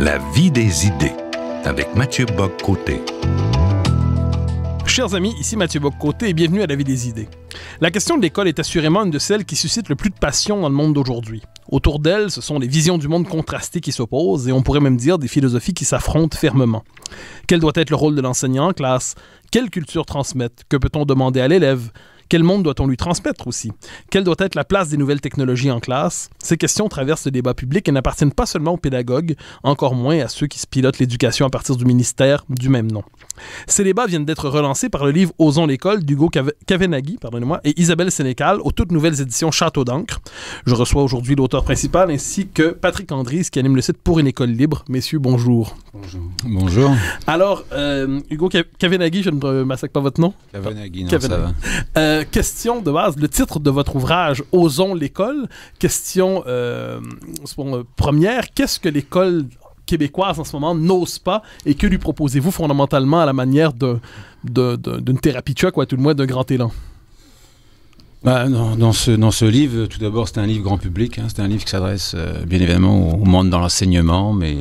La vie des idées, avec Mathieu Bock-Côté. Chers amis, ici Mathieu Bock-Côté et bienvenue à La vie des idées. La question de l'école est assurément une de celles qui suscite le plus de passion dans le monde d'aujourd'hui. Autour d'elle, ce sont les visions du monde contrastées qui s'opposent et on pourrait même dire des philosophies qui s'affrontent fermement. Quel doit être le rôle de l'enseignant en classe? Quelle culture transmettre? Que peut-on demander à l'élève? Quel monde doit-on lui transmettre aussi? Quelle doit être la place des nouvelles technologies en classe? Ces questions traversent le débat public et n'appartiennent pas seulement aux pédagogues, encore moins à ceux qui se pilotent l'éducation à partir du ministère du même nom. Ces débats viennent d'être relancés par le livre « Osons l'école » d'Hugo Cavenaghi et Isabelle Sénécal aux toutes nouvelles éditions Château d'encre. Je reçois aujourd'hui l'auteur principal ainsi que Patrick Andrize qui anime le site Pour une école libre. Messieurs, bonjour. Bonjour. Bonjour. Alors, Hugo Cavenaghi, je ne massacre pas votre nom? Cavenaghi, non, ça va. Question de base, le titre de votre ouvrage, Osons l'école. Question première, qu'est-ce que l'école québécoise en ce moment n'ose pas et que lui proposez-vous fondamentalement à la manière d'une thérapie de choc ou à tout le moins d'un grand élan? Dans ce livre, tout d'abord, c'est un livre grand public. C'est un livre qui s'adresse bien évidemment au monde dans l'enseignement, mais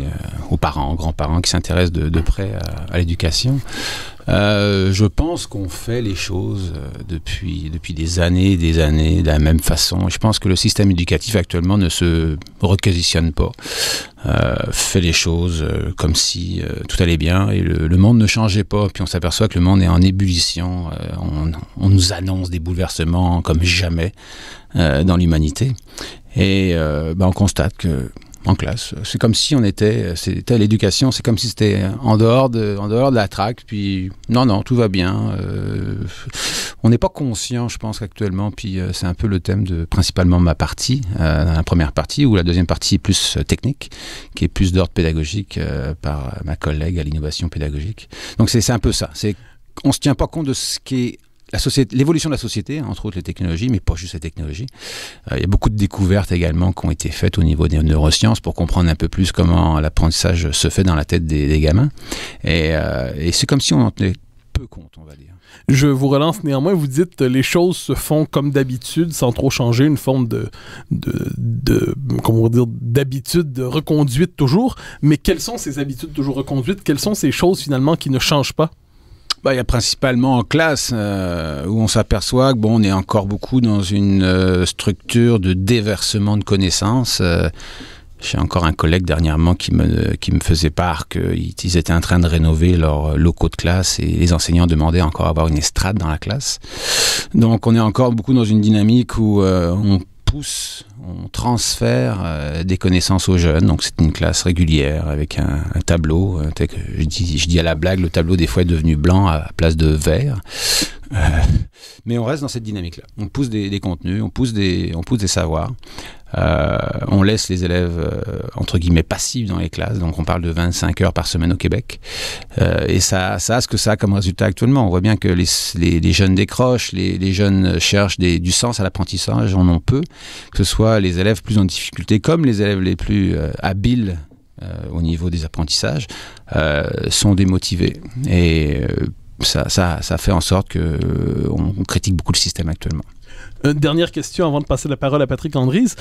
aux parents, aux grands-parents qui s'intéressent de près à l'éducation. Je pense qu'on fait les choses depuis des années de la même façon. Je pense que le système éducatif actuellement ne se requisitionne pas. Fait les choses comme si tout allait bien et le monde ne changeait pas. Puis on s'aperçoit que le monde est en ébullition. On nous annonce des bouleversements comme jamais dans l'humanité. Et on constate que en classe, c'est comme si c'était l'éducation, c'est comme si c'était en dehors de la traque, puis non, tout va bien. On n'est pas conscient, je pense, actuellement, puis c'est un peu le thème de principalement ma partie, dans la première partie, ou la deuxième partie plus technique, qui est plus d'ordre pédagogique par ma collègue à l'innovation pédagogique. Donc c'est un peu ça, on ne se tient pas compte de ce qui est l'évolution de la société, entre autres les technologies, mais pas juste les technologies. Il y a beaucoup de découvertes également qui ont été faites au niveau des neurosciences pour comprendre un peu plus comment l'apprentissage se fait dans la tête des gamins. Et c'est comme si on en tenait peu compte, on va dire. Je vous relance néanmoins, vous dites les choses se font comme d'habitude, sans trop changer, une forme d'habitude de reconduite toujours. Mais quelles sont ces habitudes toujours reconduites? Quelles sont ces choses finalement qui ne changent pas? Il y a principalement en classe où on s'aperçoit que on est encore beaucoup dans une structure de déversement de connaissances. J'ai encore un collègue dernièrement qui me faisait part qu'ils étaient en train de rénover leurs locaux de classe et les enseignants demandaient encore à avoir une estrade dans la classe. Donc on est encore beaucoup dans une dynamique où on transfère des connaissances aux jeunes. Donc c'est une classe régulière avec un tableau. Je dis à la blague, le tableau des fois est devenu blanc à place de vert. Mais on reste dans cette dynamique-là. On pousse des contenus, on pousse des savoirs. On laisse les élèves, entre guillemets, passifs dans les classes. Donc on parle de 25 heures par semaine au Québec. Et ça a ce que ça a comme résultat actuellement. On voit bien que les jeunes décrochent, les jeunes cherchent du sens à l'apprentissage, en ont peu. Que ce soit les élèves plus en difficulté comme les élèves les plus habiles au niveau des apprentissages sont démotivés. Et ça fait en sorte qu'on critique beaucoup le système actuellement. Dernière question avant de passer la parole à Patrick Andrize.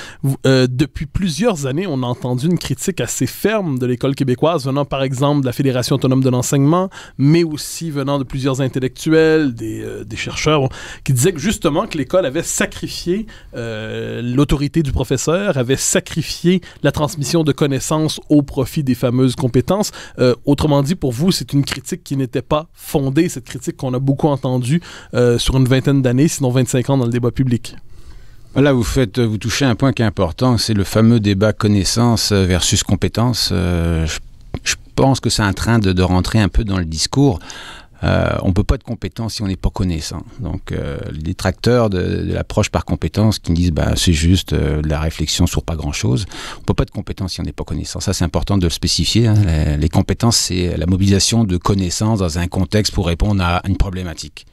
Depuis plusieurs années, on a entendu une critique assez ferme de l'école québécoise venant par exemple de la Fédération autonome de l'enseignement, mais aussi venant de plusieurs intellectuels, des chercheurs, qui disaient que justement que l'école avait sacrifié l'autorité du professeur, avait sacrifié la transmission de connaissances au profit des fameuses compétences. Autrement dit, pour vous, c'est une critique qui n'était pas fondée, cette critique qu'on a beaucoup entendue sur une vingtaine d'années, sinon 25 ans dans le débat public. Là, vous touchez un point qui est important, c'est le fameux débat connaissance versus compétence. Je pense que c'est en train de rentrer un peu dans le discours. On ne peut pas être compétent si on n'est pas connaissant. Donc, les détracteurs de l'approche par compétence qui disent c'est juste de la réflexion sur pas grand-chose. On ne peut pas être compétent si on n'est pas connaissant. Ça, c'est important de le spécifier. Les compétences, c'est la mobilisation de connaissances dans un contexte pour répondre à une problématique.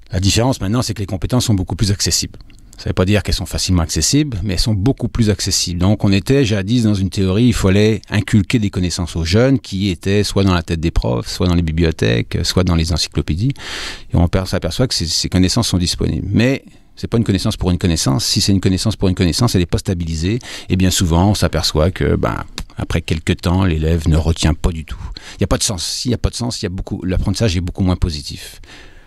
La différence maintenant, c'est que les compétences sont beaucoup plus accessibles. Ça ne veut pas dire qu'elles sont facilement accessibles, mais elles sont beaucoup plus accessibles. Donc, on était jadis dans une théorie, il fallait inculquer des connaissances aux jeunes qui étaient soit dans la tête des profs, soit dans les bibliothèques, soit dans les encyclopédies. Et on s'aperçoit que ces connaissances sont disponibles. Mais c'est pas une connaissance pour une connaissance. Si c'est une connaissance pour une connaissance, elle n'est pas stabilisée. Et bien souvent, on s'aperçoit que Après quelques temps, l'élève ne retient pas du tout. Il n'y a pas de sens. S'il n'y a pas de sens, l'apprentissage est beaucoup moins positif.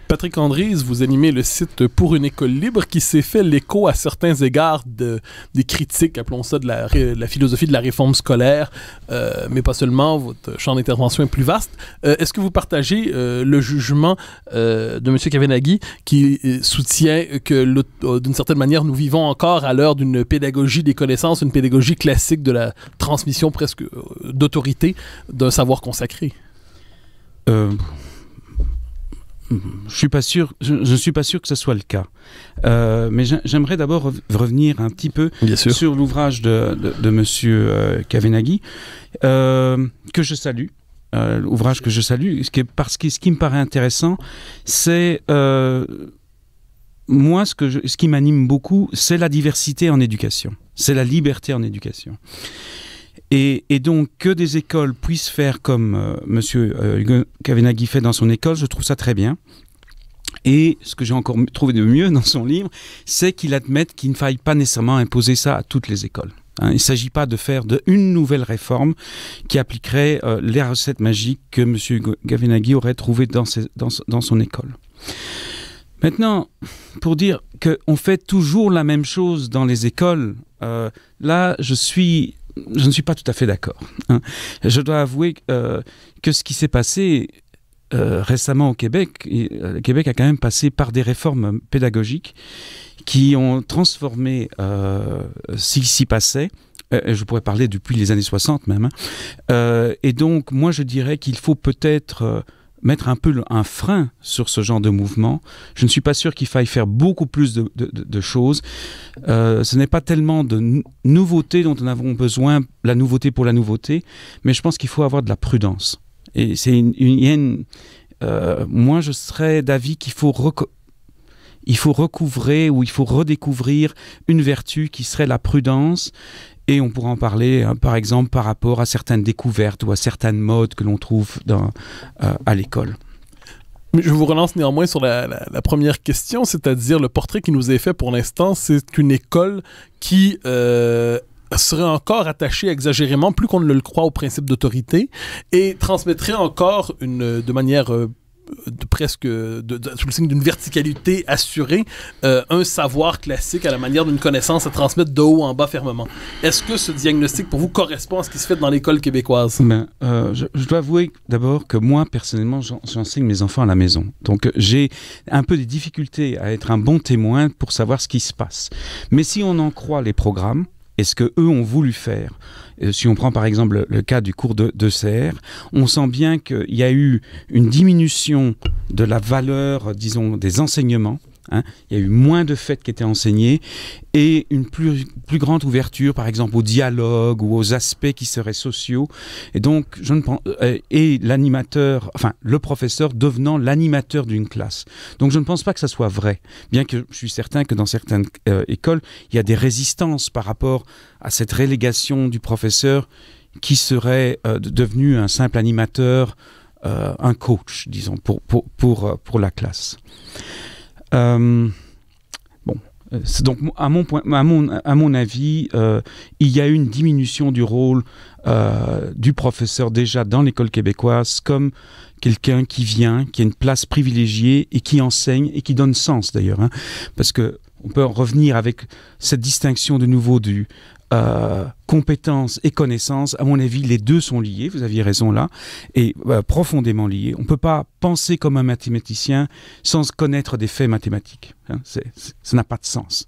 Patrick Andriese, vous animez le site Pour une école libre qui s'est fait l'écho à certains égards des critiques, appelons ça, de la philosophie de la réforme scolaire, mais pas seulement, votre champ d'intervention est plus vaste. Est-ce que vous partagez le jugement de M. Kavenaghi qui soutient que, d'une certaine manière, nous vivons encore à l'heure d'une pédagogie des connaissances, une pédagogie classique de la transmission presque d'autorité d'un savoir consacré? Je ne suis pas sûr que ce soit le cas. Mais j'aimerais d'abord revenir un petit peu sur l'ouvrage de M. Kavenaghi, que je salue. L'ouvrage que je salue, parce que ce qui me paraît intéressant, c'est... moi, ce qui m'anime beaucoup, c'est la diversité en éducation. C'est la liberté en éducation. Et donc, que des écoles puissent faire comme M. Hugo Kavenaghi fait dans son école, je trouve ça très bien. Et ce que j'ai encore trouvé de mieux dans son livre, c'est qu'il admette qu'il ne faille pas nécessairement imposer ça à toutes les écoles. Il ne s'agit pas de faire une nouvelle réforme qui appliquerait les recettes magiques que M. Hugo Kavenaghi aurait trouvées dans son école. Maintenant, pour dire qu'on fait toujours la même chose dans les écoles, là, je ne suis pas tout à fait d'accord. Je dois avouer que ce qui s'est passé récemment au Québec, le Québec a quand même passé par des réformes pédagogiques qui ont transformé ce qui s'y passait. Je pourrais parler depuis les années 60 même. Et donc, moi, je dirais qu'il faut peut-être... mettre un peu un frein sur ce genre de mouvement. Je ne suis pas sûr qu'il faille faire beaucoup plus de choses. Ce n'est pas tellement de nouveautés dont nous avons besoin, la nouveauté pour la nouveauté, mais je pense qu'il faut avoir de la prudence. Et moi, je serais d'avis qu'il faut recouvrer ou il faut redécouvrir une vertu qui serait la prudence. Et on pourra en parler, par exemple, par rapport à certaines découvertes ou à certaines modes que l'on trouve à l'école. Je vous relance néanmoins sur la première question, c'est-à-dire le portrait qui nous est fait pour l'instant, c'est une école qui serait encore attachée exagérément, plus qu'on ne le croit, au principe d'autorité, et transmettrait encore de manière... presque sous le signe d'une verticalité assurée, un savoir classique à la manière d'une connaissance à transmettre de haut en bas fermement. Est-ce que ce diagnostic pour vous correspond à ce qui se fait dans l'école québécoise? Je dois avouer d'abord que moi, personnellement, j'enseigne mes enfants à la maison. Donc j'ai un peu des difficultés à être un bon témoin pour savoir ce qui se passe. Mais si on en croit les programmes, et ce qu'eux ont voulu faire, si on prend par exemple le cas du cours de CR, on sent bien qu'il y a eu une diminution de la valeur, disons, des enseignements. Il y a eu moins de faits qui étaient enseignés et une plus grande ouverture, par exemple, au dialogue ou aux aspects qui seraient sociaux. Et donc, et l'animateur, enfin, le professeur devenant l'animateur d'une classe. Donc, je ne pense pas que ça soit vrai, bien que je suis certain que dans certaines écoles, il y a des résistances par rapport à cette relégation du professeur qui serait devenu un simple animateur, un coach, disons, pour la classe. Donc à mon avis, il y a eu une diminution du rôle du professeur déjà dans l'école québécoise comme quelqu'un qui vient, qui a une place privilégiée et qui enseigne et qui donne sens d'ailleurs, parce que on peut en revenir avec cette distinction de nouveau du compétences et connaissances. À mon avis, les deux sont liés, vous aviez raison là, et profondément liés. On ne peut pas penser comme un mathématicien sans connaître des faits mathématiques. Ça n'a pas de sens.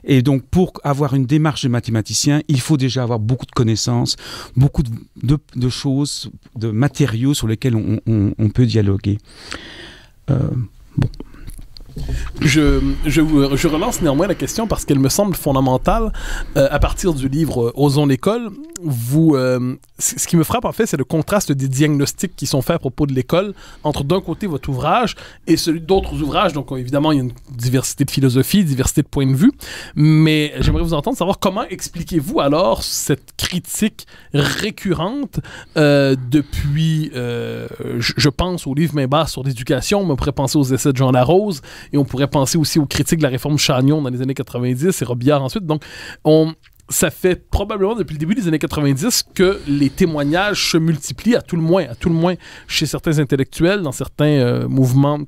Et donc, pour avoir une démarche de mathématicien, il faut déjà avoir beaucoup de connaissances, beaucoup de choses, de matériaux sur lesquels on peut dialoguer. Je relance néanmoins la question parce qu'elle me semble fondamentale. À partir du livre Osons l'école, ce qui me frappe en fait, c'est le contraste des diagnostics qui sont faits à propos de l'école entre d'un côté votre ouvrage et celui d'autres ouvrages. Donc évidemment, il y a une diversité de philosophie, diversité de points de vue, mais j'aimerais vous entendre savoir comment expliquez-vous alors cette critique récurrente depuis, je pense au livre Main basse sur l'éducation, mais on pourrait penser aux essais de Jean Larose, et on pourrait penser aussi aux critiques de la réforme Chagnon dans les années 90 et Robillard ensuite. Donc, ça fait probablement depuis le début des années 90 que les témoignages se multiplient à tout le moins chez certains intellectuels, dans certains mouvements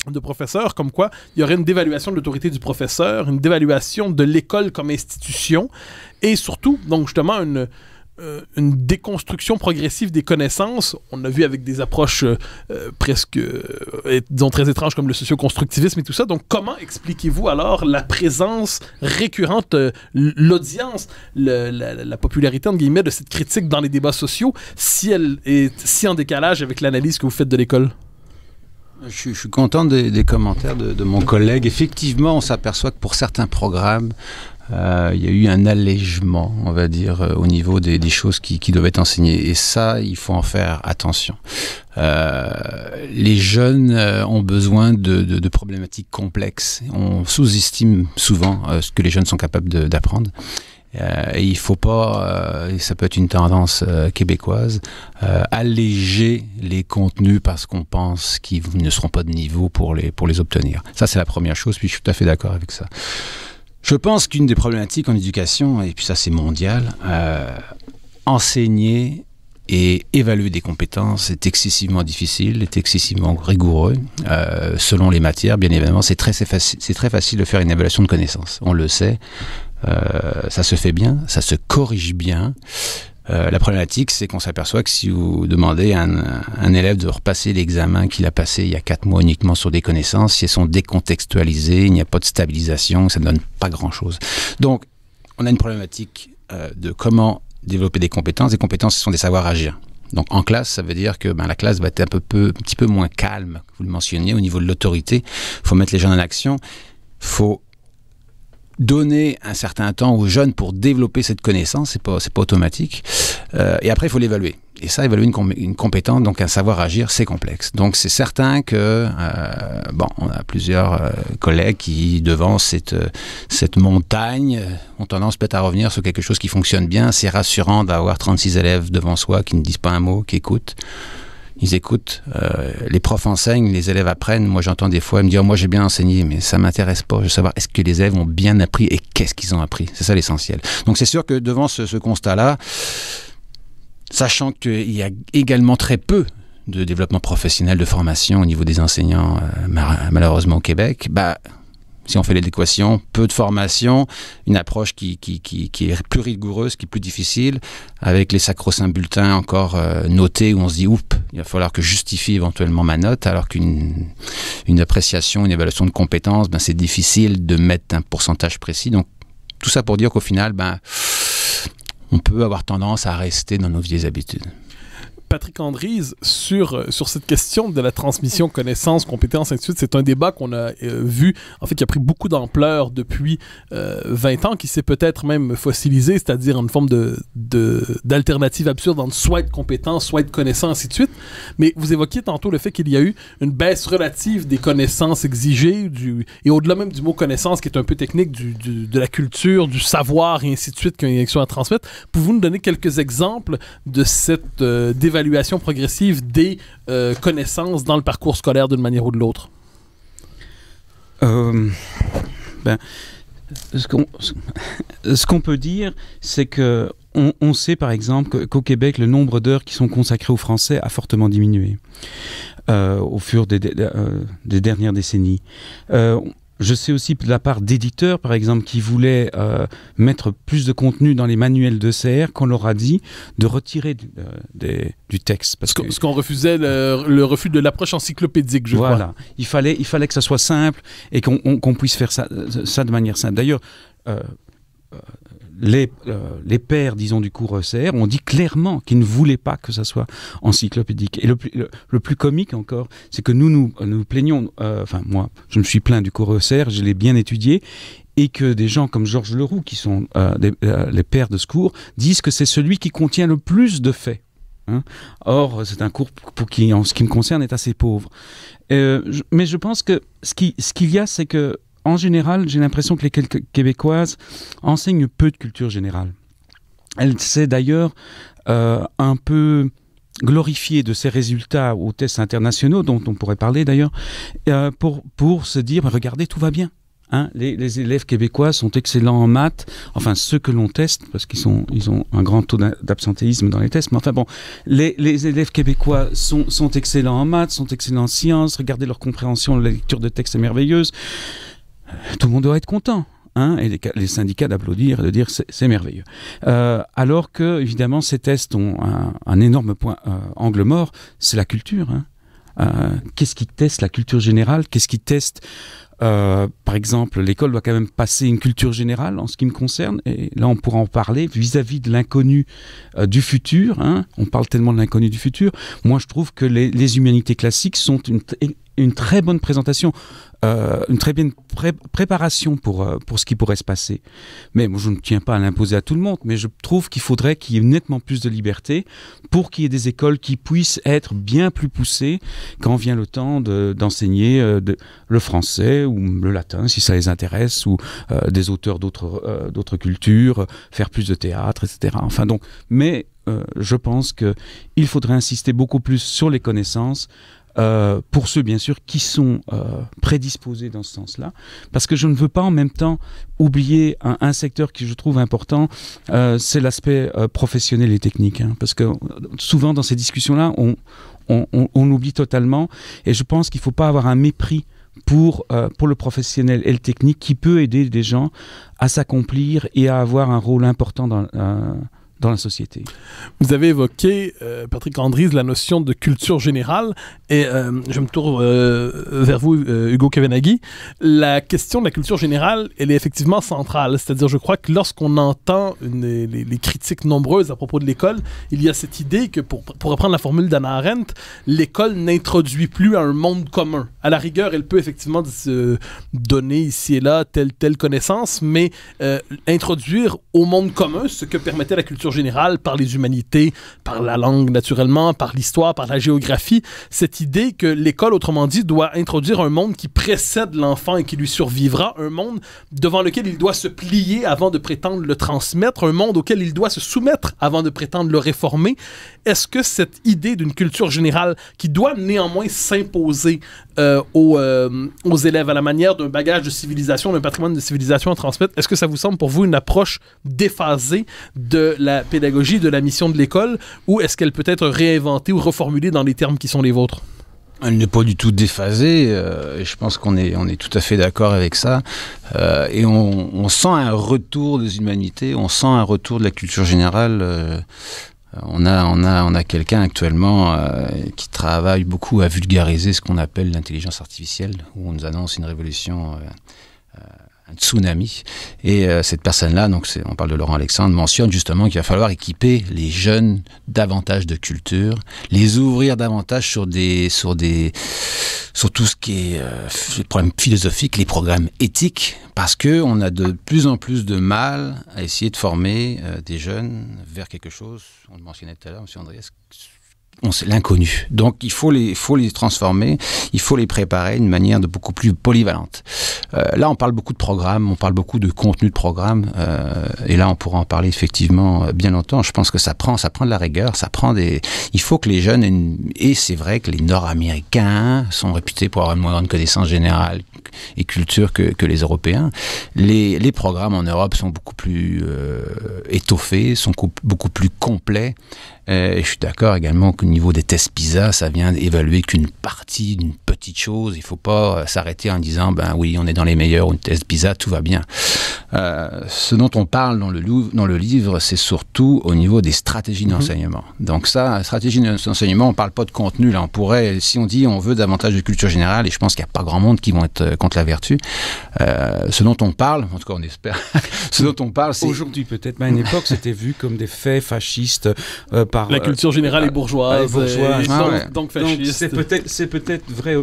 de professeurs, comme quoi il y aurait une dévaluation de l'autorité du professeur, une dévaluation de l'école comme institution, et surtout, donc justement, une déconstruction progressive des connaissances. On a vu avec des approches presque, disons, très étranges comme le socioconstructivisme et tout ça. Donc, comment expliquez-vous alors la présence récurrente, l'audience, la popularité, entre guillemets, de cette critique dans les débats sociaux, si elle est si en décalage avec l'analyse que vous faites de l'école? Je suis content des commentaires de mon collègue. Effectivement, on s'aperçoit que pour certains programmes, il y a eu un allègement, on va dire, au niveau des choses qui doivent être enseignées. Et ça, il faut en faire attention. Les jeunes ont besoin de problématiques complexes. On sous-estime souvent ce que les jeunes sont capables d'apprendre. Et il ne faut pas, et ça peut être une tendance québécoise, alléger les contenus parce qu'on pense qu'ils ne seront pas de niveau pour les obtenir. Ça, c'est la première chose, puis je suis tout à fait d'accord avec ça. Je pense qu'une des problématiques en éducation, et puis ça c'est mondial, enseigner et évaluer des compétences est excessivement difficile, est excessivement rigoureux. Selon les matières, bien évidemment, c'est très facile de faire une évaluation de connaissances. On le sait. Ça se fait bien, ça se corrige bien. La problématique, c'est qu'on s'aperçoit que si vous demandez à un élève de repasser l'examen qu'il a passé il y a 4 mois uniquement sur des connaissances, si elles sont décontextualisées, il n'y a pas de stabilisation, ça ne donne pas grand-chose. Donc, on a une problématique de comment développer des compétences. Des compétences, ce sont des savoirs agir. Donc, en classe, ça veut dire que la classe va être un petit peu moins calme, vous le mentionniez, au niveau de l'autorité. Il faut mettre les jeunes en action. Il faut donner un certain temps aux jeunes pour développer cette connaissance, c'est pas automatique. Et après, il faut l'évaluer. Et ça, évaluer une compétence, donc un savoir agir, c'est complexe. Donc, c'est certain que, on a plusieurs collègues qui, devant cette montagne, ont tendance peut-être à revenir sur quelque chose qui fonctionne bien. C'est rassurant d'avoir 36 élèves devant soi qui ne disent pas un mot, qui écoutent. Ils écoutent, les profs enseignent, les élèves apprennent. Moi, j'entends des fois, ils me disent « moi, j'ai bien enseigné, mais ça ne m'intéresse pas. Je veux savoir, est-ce que les élèves ont bien appris et qu'est-ce qu'ils ont appris ?» C'est ça l'essentiel. Donc, c'est sûr que devant ce constat-là, sachant qu'il y a également très peu de développement professionnel, de formation au niveau des enseignants, malheureusement au Québec, si on fait l'équation, peu de formation, une approche qui est plus rigoureuse, qui est plus difficile, avec les sacro-saints bulletins encore notés, où on se dit, oups, il va falloir que je justifie éventuellement ma note, alors qu'une appréciation, une évaluation de compétences, c'est difficile de mettre un pourcentage précis. Donc, tout ça pour dire qu'au final, on peut avoir tendance à rester dans nos vieilles habitudes. Patrick Andriese, sur cette question de la transmission connaissances, compétences, ainsi de suite, c'est un débat qu'on a vu, en fait, qui a pris beaucoup d'ampleur depuis 20 ans, qui s'est peut-être même fossilisé, c'est-à-dire une forme d'alternative absurde entre soit être compétent, soit être connaissant, ainsi de suite. Mais vous évoquiez tantôt le fait qu'il y a eu une baisse relative des connaissances exigées, et au-delà même du mot connaissance, qui est un peu technique, de la culture, du savoir, et ainsi de suite, qu'il y a une action à transmettre. Pouvez-vous nous donner quelques exemples de cette dévaluation progressive des connaissances dans le parcours scolaire d'une manière ou de l'autre? Ce qu'on peut dire, c'est que on sait par exemple qu'au Québec, le nombre d'heures qui sont consacrées au français a fortement diminué au fur des dernières décennies. Je sais aussi de la part d'éditeurs, par exemple, qui voulaient mettre plus de contenu dans les manuels de CR, qu'on leur a dit de retirer du texte. Parce que, ce qu'on refusait, le refus de l'approche encyclopédique, je crois. Voilà. Il fallait que ça soit simple et qu'on puisse faire ça de manière simple. D'ailleurs, les pairs, disons, du cours ECR ont dit clairement qu'ils ne voulaient pas que ça soit encyclopédique. Et le plus comique encore, c'est que nous plaignons, moi, je me suis plaint du cours ECR, je l'ai bien étudié, et que des gens comme Georges Leroux, qui sont les pairs de ce cours, disent que c'est celui qui contient le plus de faits. Or, c'est un cours qui, en ce qui me concerne, est assez pauvre. Mais je pense que ce qu'il y a, c'est que en général, j'ai l'impression que les Québécoises enseignent peu de culture générale. Elle s'est d'ailleurs un peu glorifiée de ses résultats aux tests internationaux, dont on pourrait parler d'ailleurs, pour se dire, regardez, tout va bien. Hein, les élèves québécois sont excellents en maths, enfin ceux que l'on teste, parce qu'ils ont un grand taux d'absentéisme dans les tests, mais enfin bon, les élèves québécois sont excellents en maths, sont excellents en sciences, regardez leur compréhension, la lecture de texte est merveilleuse, tout le monde doit être content. Hein, et les syndicats d'applaudir et de dire c'est merveilleux. Alors que, évidemment, ces tests ont un énorme angle mort, c'est la culture. Hein. Qu'est-ce qui teste la culture générale? Qu'est-ce qui teste par exemple, l'école doit quand même passer une culture générale en ce qui me concerne, et là on pourra en parler vis-à-vis de l'inconnu du futur. Hein. On parle tellement de l'inconnu du futur. Moi je trouve que les humanités classiques sont une très bonne présentation, une très bonne préparation pour ce qui pourrait se passer. Mais moi, je ne tiens pas à l'imposer à tout le monde, mais je trouve qu'il faudrait qu'il y ait nettement plus de liberté pour qu'il y ait des écoles qui puissent être bien plus poussées quand vient le temps d'enseigner le français ou le latin, si ça les intéresse, ou des auteurs d'autres cultures, faire plus de théâtre, etc. Enfin, donc, mais je pense qu'il faudrait insister beaucoup plus sur les connaissances, pour ceux bien sûr qui sont prédisposés dans ce sens-là, parce que je ne veux pas en même temps oublier un secteur qui je trouve important, c'est l'aspect professionnel et technique, hein, parce que souvent dans ces discussions-là on oublie totalement, et je pense qu'il ne faut pas avoir un mépris pour le professionnel et le technique qui peut aider des gens à s'accomplir et à avoir un rôle important dans la société. Vous avez évoqué, Patrick Landry, la notion de culture générale, et je me tourne vers vous, Hugo Kavenaghi. La question de la culture générale, elle est effectivement centrale. C'est-à-dire, je crois que lorsqu'on entend les critiques nombreuses à propos de l'école, il y a cette idée que, pour reprendre la formule d'Hannah Arendt, l'école n'introduit plus un monde commun. À la rigueur, elle peut effectivement se donner ici et là telle connaissance, mais introduire au monde commun ce que permettait la culture générale par les humanités, par la langue naturellement, par l'histoire, par la géographie, cette idée que l'école, autrement dit, doit introduire un monde qui précède l'enfant et qui lui survivra, un monde devant lequel il doit se plier avant de prétendre le transmettre, un monde auquel il doit se soumettre avant de prétendre le réformer. Est-ce que cette idée d'une culture générale qui doit néanmoins s'imposer aux élèves à la manière d'un bagage de civilisation, d'un patrimoine de civilisation à transmettre, est-ce que ça vous semble pour vous une approche déphasée de la pédagogie, de la mission de l'école, ou est-ce qu'elle peut être réinventée ou reformulée dans les termes qui sont les vôtres? Elle n'est pas du tout déphasée, et je pense qu'on est tout à fait d'accord avec ça. Et on sent un retour des humanités, on sent un retour de la culture générale. On a quelqu'un actuellement qui travaille beaucoup à vulgariser ce qu'on appelle l'intelligence artificielle, où on nous annonce une révolution, un tsunami. Et cette personne-là, donc on parle de Laurent Alexandre, mentionne justement qu'il va falloir équiper les jeunes davantage de culture, les ouvrir davantage sur tout ce qui est les problèmes philosophiques, les programmes éthiques, parce qu'on a de plus en plus de mal à essayer de former des jeunes vers quelque chose, on le mentionnait tout à l'heure, M. Andriès, c'est l'inconnu. Donc il faut les transformer, il faut les préparer d'une manière beaucoup plus polyvalente. Là on parle beaucoup de programmes, on parle beaucoup de contenu de programme, et là on pourra en parler effectivement bien longtemps. Je pense que ça prend de la rigueur, il faut que les jeunes et c'est vrai que les Nord-Américains sont réputés pour avoir une moins grande connaissance générale et culture que les Européens. Les programmes en Europe sont beaucoup plus étoffés, sont beaucoup plus complets. Et je suis d'accord également qu'au niveau des tests PISA, ça vient évaluer qu'une partie d'une petite chose. Il ne faut pas s'arrêter en disant, ben oui, on est dans les meilleurs, ou une test PISA, tout va bien. Ce dont on parle dans le livre, c'est surtout au niveau des stratégies d'enseignement. Donc ça, stratégie d'enseignement, on ne parle pas de contenu. Là, on pourrait, si on dit on veut davantage de culture générale, et je pense qu'il n'y a pas grand monde qui vont être contre la vertu, ce dont on parle, en tout cas on espère, ce dont on parle, c'est... Aujourd'hui peut-être, mais à une époque, c'était vu comme des faits fascistes par... La culture générale est bourgeoise. Donc fasciste. C'est peut-être vrai.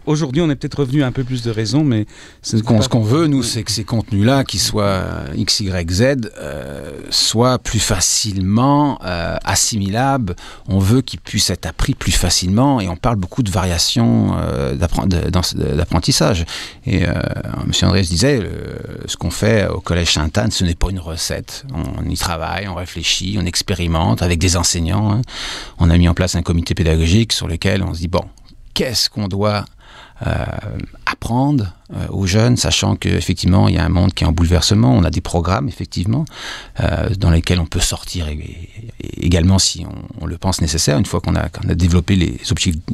Aujourd'hui, on est peut-être revenu à un peu plus de raison, mais... Ce qu'on veut, nous, c'est que ces contenus-là, qu'ils soient X, Y, Z, soient plus facilement assimilables. On veut qu'ils puissent être appris plus facilement, et on parle beaucoup de variations d'apprentissage. Et M. Andriès disait, ce qu'on fait au Collège Sainte-Anne, ce n'est pas une recette. On y travaille, on réfléchit, on expérimente avec des enseignants. Hein. On a mis en place un comité pédagogique sur lequel on se dit, bon, qu'est-ce qu'on doit apprendre aux jeunes, sachant qu'effectivement, il y a un monde qui est en bouleversement. On a des programmes, effectivement, dans lesquels on peut sortir également si on le pense nécessaire, une fois qu'on a développé les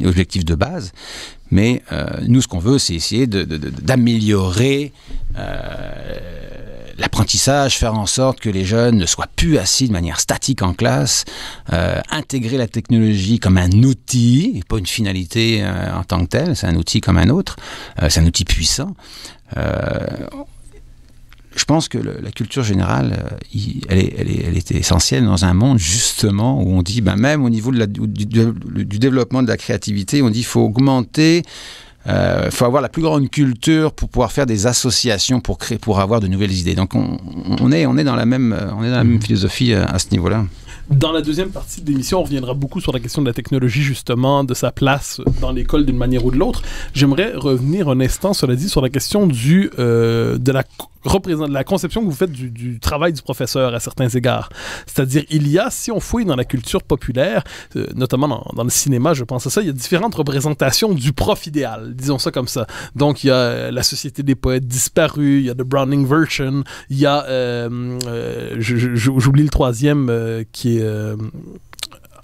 objectifs de base. Mais nous, ce qu'on veut, c'est essayer d'améliorer l'apprentissage, faire en sorte que les jeunes ne soient plus assis de manière statique en classe, intégrer la technologie comme un outil, et pas une finalité en tant que telle, c'est un outil comme un autre, c'est un outil puissant. Je pense que la culture générale, elle est essentielle dans un monde justement où on dit, même au niveau du développement de la créativité, on dit qu'il faut augmenter. Faut avoir la plus grande culture pour pouvoir faire des associations pour avoir de nouvelles idées. Donc on est dans la même philosophie à ce niveau-là. Dans la deuxième partie de l'émission, on reviendra beaucoup sur la question de la technologie, justement, de sa place dans l'école d'une manière ou de l'autre. J'aimerais revenir un instant, cela dit, sur la question de la conception que vous faites du travail du professeur à certains égards. C'est-à-dire, si on fouille dans la culture populaire, notamment dans le cinéma, je pense à ça, il y a différentes représentations du prof idéal, disons ça comme ça. Donc, il y a la Société des poètes disparus, il y a The Browning Version, il y a, j'oublie le troisième qui est...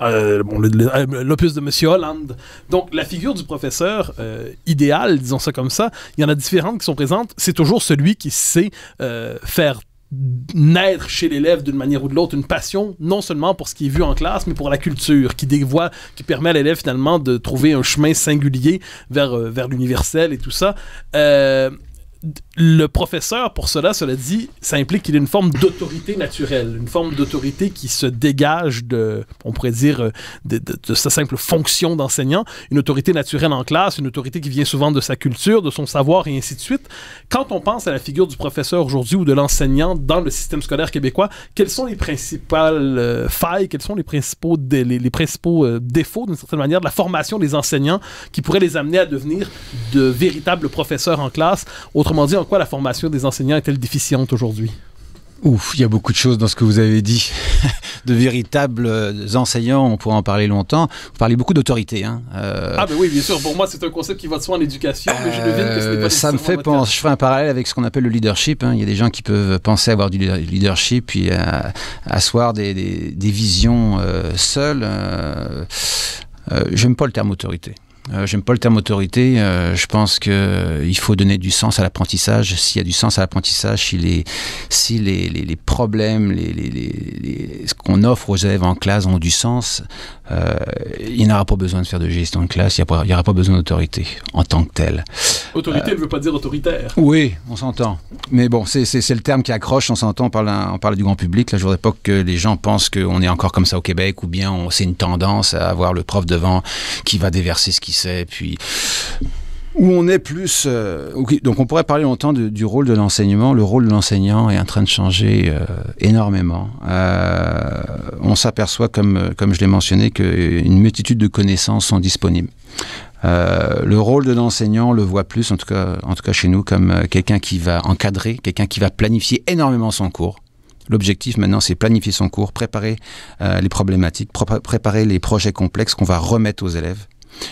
l'opus de Monsieur Holland. Donc, la figure du professeur idéal, disons ça comme ça, il y en a différentes qui sont présentes. C'est toujours celui qui sait faire naître chez l'élève d'une manière ou de l'autre une passion, non seulement pour ce qui est vu en classe, mais pour la culture, qui permet à l'élève finalement de trouver un chemin singulier vers l'universel et tout ça. Le professeur, pour cela dit, ça implique qu'il ait une forme d'autorité naturelle, une forme d'autorité qui se dégage on pourrait dire, de sa simple fonction d'enseignant, une autorité naturelle en classe, une autorité qui vient souvent de sa culture, de son savoir et ainsi de suite. Quand on pense à la figure du professeur aujourd'hui ou de l'enseignant dans le système scolaire québécois, quelles sont les principales failles, quels sont les principaux défauts, d'une certaine manière, de la formation des enseignants qui pourraient les amener à devenir de véritables professeurs en classe? Autrement dit, en quoi la formation des enseignants est-elle déficiente aujourd'hui? Ouf, il y a beaucoup de choses dans ce que vous avez dit. De véritables enseignants, on pourrait en parler longtemps. Vous parlez beaucoup d'autorité. Ah ben oui, bien sûr. Pour moi, c'est un concept qui va de soi en éducation, mais je devine que ce n'est pas ça me fait penser. Je ferai un parallèle avec ce qu'on appelle le leadership. Il y a des gens qui peuvent penser avoir du leadership, puis asseoir des visions seuls. J'aime pas le terme autorité. J'aime pas le terme autorité. Je pense qu'il faut donner du sens à l'apprentissage. S'il y a du sens à l'apprentissage, si les problèmes, ce qu'on offre aux élèves en classe ont du sens, il n'y aura pas besoin de faire de gestion de classe. Il n'y aura pas besoin d'autorité en tant que telle. Autorité ne veut pas dire autoritaire. Oui, on s'entend. Mais bon, c'est le terme qui accroche. On s'entend. On parle du grand public. Là, je voudrais pas que les gens pensent qu'on est encore comme ça au Québec, ou bien c'est une tendance à avoir le prof devant qui va déverser ce qu'il sait, puis où on est plus... okay. Donc on pourrait parler longtemps du rôle de l'enseignement. Le rôle de l'enseignant est en train de changer énormément. On s'aperçoit, comme je l'ai mentionné, qu'une multitude de connaissances sont disponibles. Le rôle de l'enseignant, on le voit plus, en tout cas chez nous, comme quelqu'un qui va encadrer, quelqu'un qui va planifier énormément son cours. L'objectif maintenant, c'est planifier son cours, préparer les problématiques, préparer les projets complexes qu'on va remettre aux élèves.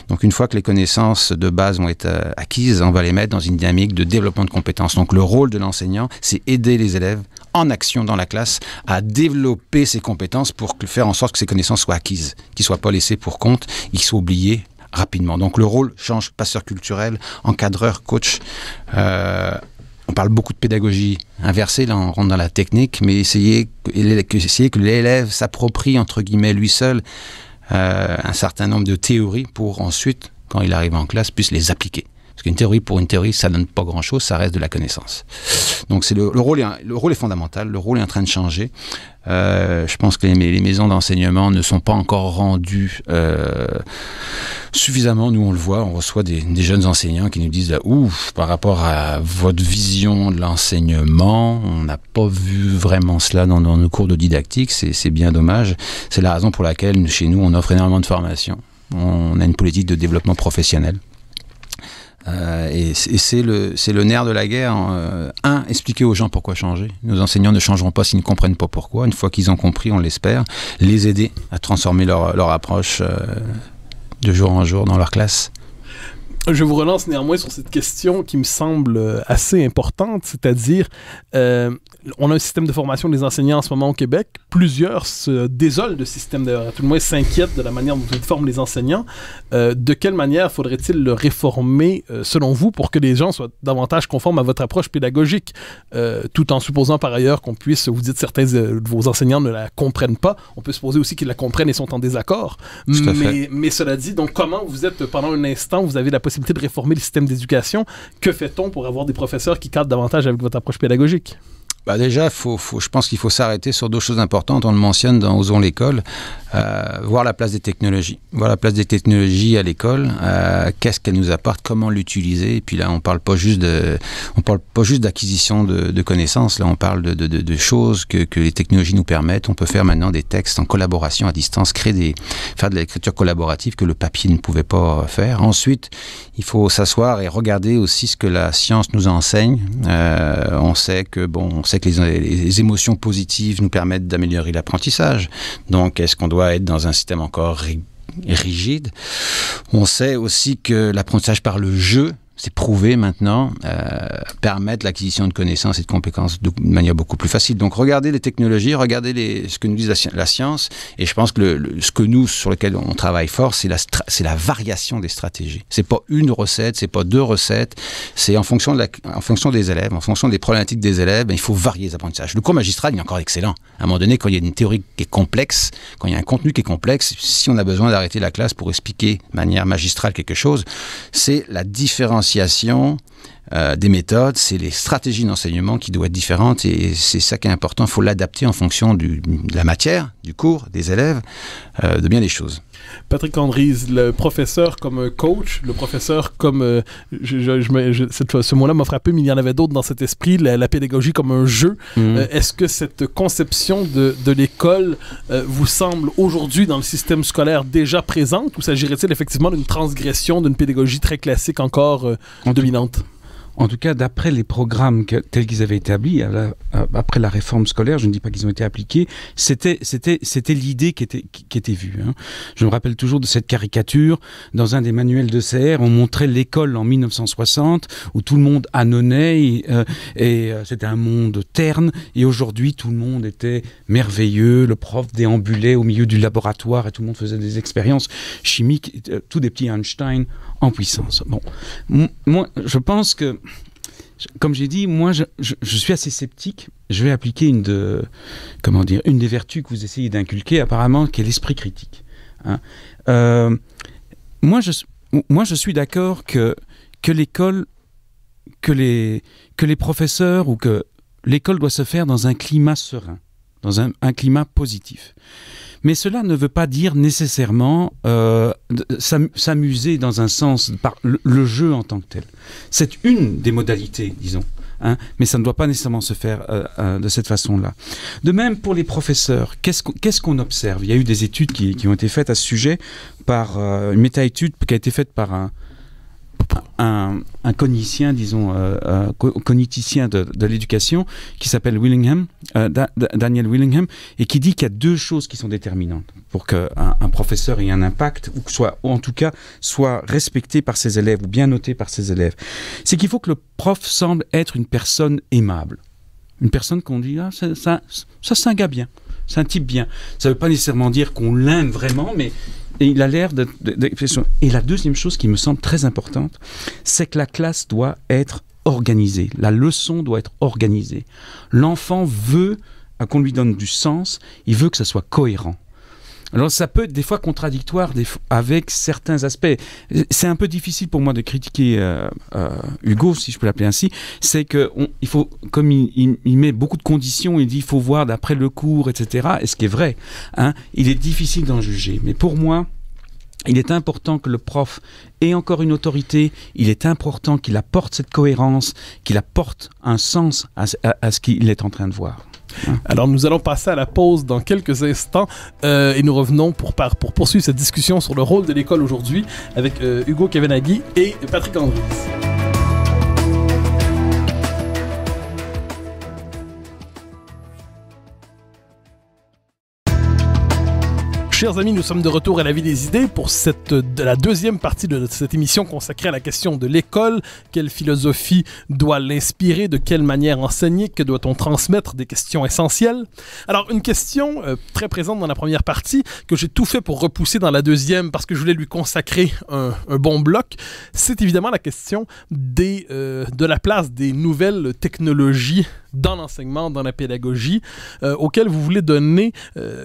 Donc une fois que les connaissances de base vont être acquises, on va les mettre dans une dynamique de développement de compétences. Donc le rôle de l'enseignant, c'est aider les élèves en action dans la classe à développer ces compétences pour faire en sorte que ces connaissances soient acquises, qu'ils ne soient pas laissées pour compte, qu'ils soient oubliés rapidement. Donc le rôle change, passeur culturel, encadreur, coach. On parle beaucoup de pédagogie inversée, là on rentre dans la technique, mais essayer que l'élève s'approprie, entre guillemets, lui seul, un certain nombre de théories pour ensuite, quand il arrive en classe, puisse les appliquer. Parce qu'une théorie pour une théorie, ça donne pas grand-chose, ça reste de la connaissance. Donc le rôle est fondamental, le rôle est en train de changer. Je pense que les maisons d'enseignement ne sont pas encore rendues suffisamment. Nous, on le voit, on reçoit des jeunes enseignants qui nous disent « Ouf, par rapport à votre vision de l'enseignement, on n'a pas vu vraiment cela dans nos cours de didactique, c'est bien dommage. » C'est la raison pour laquelle, chez nous, on offre énormément de formations. On a une politique de développement professionnel. Et c'est le nerf de la guerre. Expliquer aux gens pourquoi changer. Nos enseignants ne changeront pas s'ils ne comprennent pas pourquoi. Une fois qu'ils ont compris, on l'espère, les aider à transformer leur approche de jour en jour dans leur classe. Je vous relance néanmoins sur cette question qui me semble assez importante, c'est-à-dire, on a un système de formation des enseignants en ce moment au Québec. Plusieurs se désolent de ce système, d'ailleurs, à tout le moins s'inquiètent de la manière dont ils forment les enseignants. De quelle manière faudrait-il le réformer, selon vous, pour que les gens soient davantage conformes à votre approche pédagogique, tout en supposant par ailleurs qu'on puisse, vous dites certains de vos enseignants ne la comprennent pas, on peut supposer aussi qu'ils la comprennent et sont en désaccord. Mais cela dit, donc comment vous êtes, pendant un instant, vous avez la possibilité de réformer le système d'éducation. Que fait-on pour avoir des professeurs qui cadrent davantage avec votre approche pédagogique? Déjà, je pense qu'il faut s'arrêter sur deux choses importantes. On le mentionne dans Osons l'école, voir la place des technologies. Voir la place des technologies à l'école, qu'est-ce qu'elles nous apportent, comment l'utiliser. Et puis là, on parle pas juste d'acquisition de connaissances. Là, on parle de choses que les technologies nous permettent. On peut faire maintenant des textes en collaboration à distance, faire de l'écriture collaborative que le papier ne pouvait pas faire. Ensuite, il faut s'asseoir et regarder aussi ce que la science nous enseigne. On sait que les émotions positives nous permettent d'améliorer l'apprentissage. Donc, est-ce qu'on doit être dans un système encore rigide? On sait aussi que l'apprentissage par le jeu, c'est prouvé maintenant, permettre l'acquisition de connaissances et de compétences de manière beaucoup plus facile. Donc, regardez les technologies, regardez ce que nous dit la science, et je pense que ce que nous, sur lequel on travaille fort, c'est la variation des stratégies. C'est pas une recette, c'est pas deux recettes, c'est en fonction des élèves, en fonction des problématiques des élèves, il faut varier les apprentissages. Le cours magistral, il est encore excellent. À un moment donné, quand il y a une théorie qui est complexe, quand il y a un contenu qui est complexe, si on a besoin d'arrêter la classe pour expliquer de manière magistrale quelque chose, c'est la différenciation des méthodes, c'est les stratégies d'enseignement qui doivent être différentes et c'est ça qui est important. Il faut l'adapter en fonction de la matière, du cours, des élèves, de bien des choses. Patrick Andriese, le professeur comme coach, le professeur comme... ce mot-là m'a frappé, mais il y en avait d'autres dans cet esprit, la pédagogie comme un jeu. Est-ce que cette conception de l'école vous semble aujourd'hui dans le système scolaire déjà présente ou s'agirait-il effectivement d'une transgression d'une pédagogie très classique encore dominante? En tout cas, d'après les programmes tels qu'ils avaient été établis, après la réforme scolaire, je ne dis pas qu'ils ont été appliqués, c'était l'idée qui était vue. Hein. Je me rappelle toujours de cette caricature. Dans un des manuels de CR, on montrait l'école en 1960, où tout le monde annonnait, et c'était un monde terne, et aujourd'hui, tout le monde était merveilleux, le prof déambulait au milieu du laboratoire, et tout le monde faisait des expériences chimiques, tous des petits Einstein en puissance. Bon, moi, je pense que, comme j'ai dit, moi, je suis assez sceptique. Je vais appliquer une des vertus que vous essayez d'inculquer, apparemment, qui est l'esprit critique. Hein. Moi, je suis d'accord que l'école, que les professeurs ou que l'école doit se faire dans un climat serein, dans un climat positif. Mais cela ne veut pas dire nécessairement s'amuser dans un sens par le jeu en tant que tel. C'est une des modalités, disons, hein, mais ça ne doit pas nécessairement se faire de cette façon-là. De même pour les professeurs, qu'est-ce qu'on observe? Il y a eu des études qui ont été faites à ce sujet par une méta-étude qui a été faite par un cogniticien, disons, cogniticien de l'éducation, qui s'appelle Willingham, Daniel Willingham, et qui dit qu'il y a deux choses qui sont déterminantes pour qu'un professeur ait un impact, ou en tout cas soit respecté par ses élèves, ou bien noté par ses élèves. C'est qu'il faut que le prof semble être une personne aimable. Une personne qu'on dit, ça c'est un gars bien, c'est un type bien. Ça ne veut pas nécessairement dire qu'on l'aime vraiment, mais il a l'air de... Et la deuxième chose qui me semble très importante, c'est que la classe doit être organisée. La leçon doit être organisée. L'enfant veut qu'on lui donne du sens, il veut que ça soit cohérent. Alors ça peut être des fois contradictoire avec certains aspects. C'est un peu difficile pour moi de critiquer Hugo, si je peux l'appeler ainsi. C'est que il faut, comme il met beaucoup de conditions, il dit il faut voir d'après le cours, etc. Et ce qui est vrai, hein, il est difficile d'en juger. Mais pour moi, il est important que le prof ait encore une autorité. Il est important qu'il apporte cette cohérence, qu'il apporte un sens à ce qu'il est en train de voir. Alors, nous allons passer à la pause dans quelques instants et nous revenons pour poursuivre cette discussion sur le rôle de l'école aujourd'hui avec Hugo Kavenaghi et Patrick Andriese. Chers amis, nous sommes de retour à la Vie des idées pour la deuxième partie de cette émission consacrée à la question de l'école. Quelle philosophie doit l'inspirer? De quelle manière enseigner? Que doit-on transmettre? Des questions essentielles. Alors, une question très présente dans la première partie que j'ai tout fait pour repousser dans la deuxième parce que je voulais lui consacrer un bon bloc, c'est évidemment la question de la place des nouvelles technologies dans l'enseignement, dans la pédagogie, auquel vous voulez donner,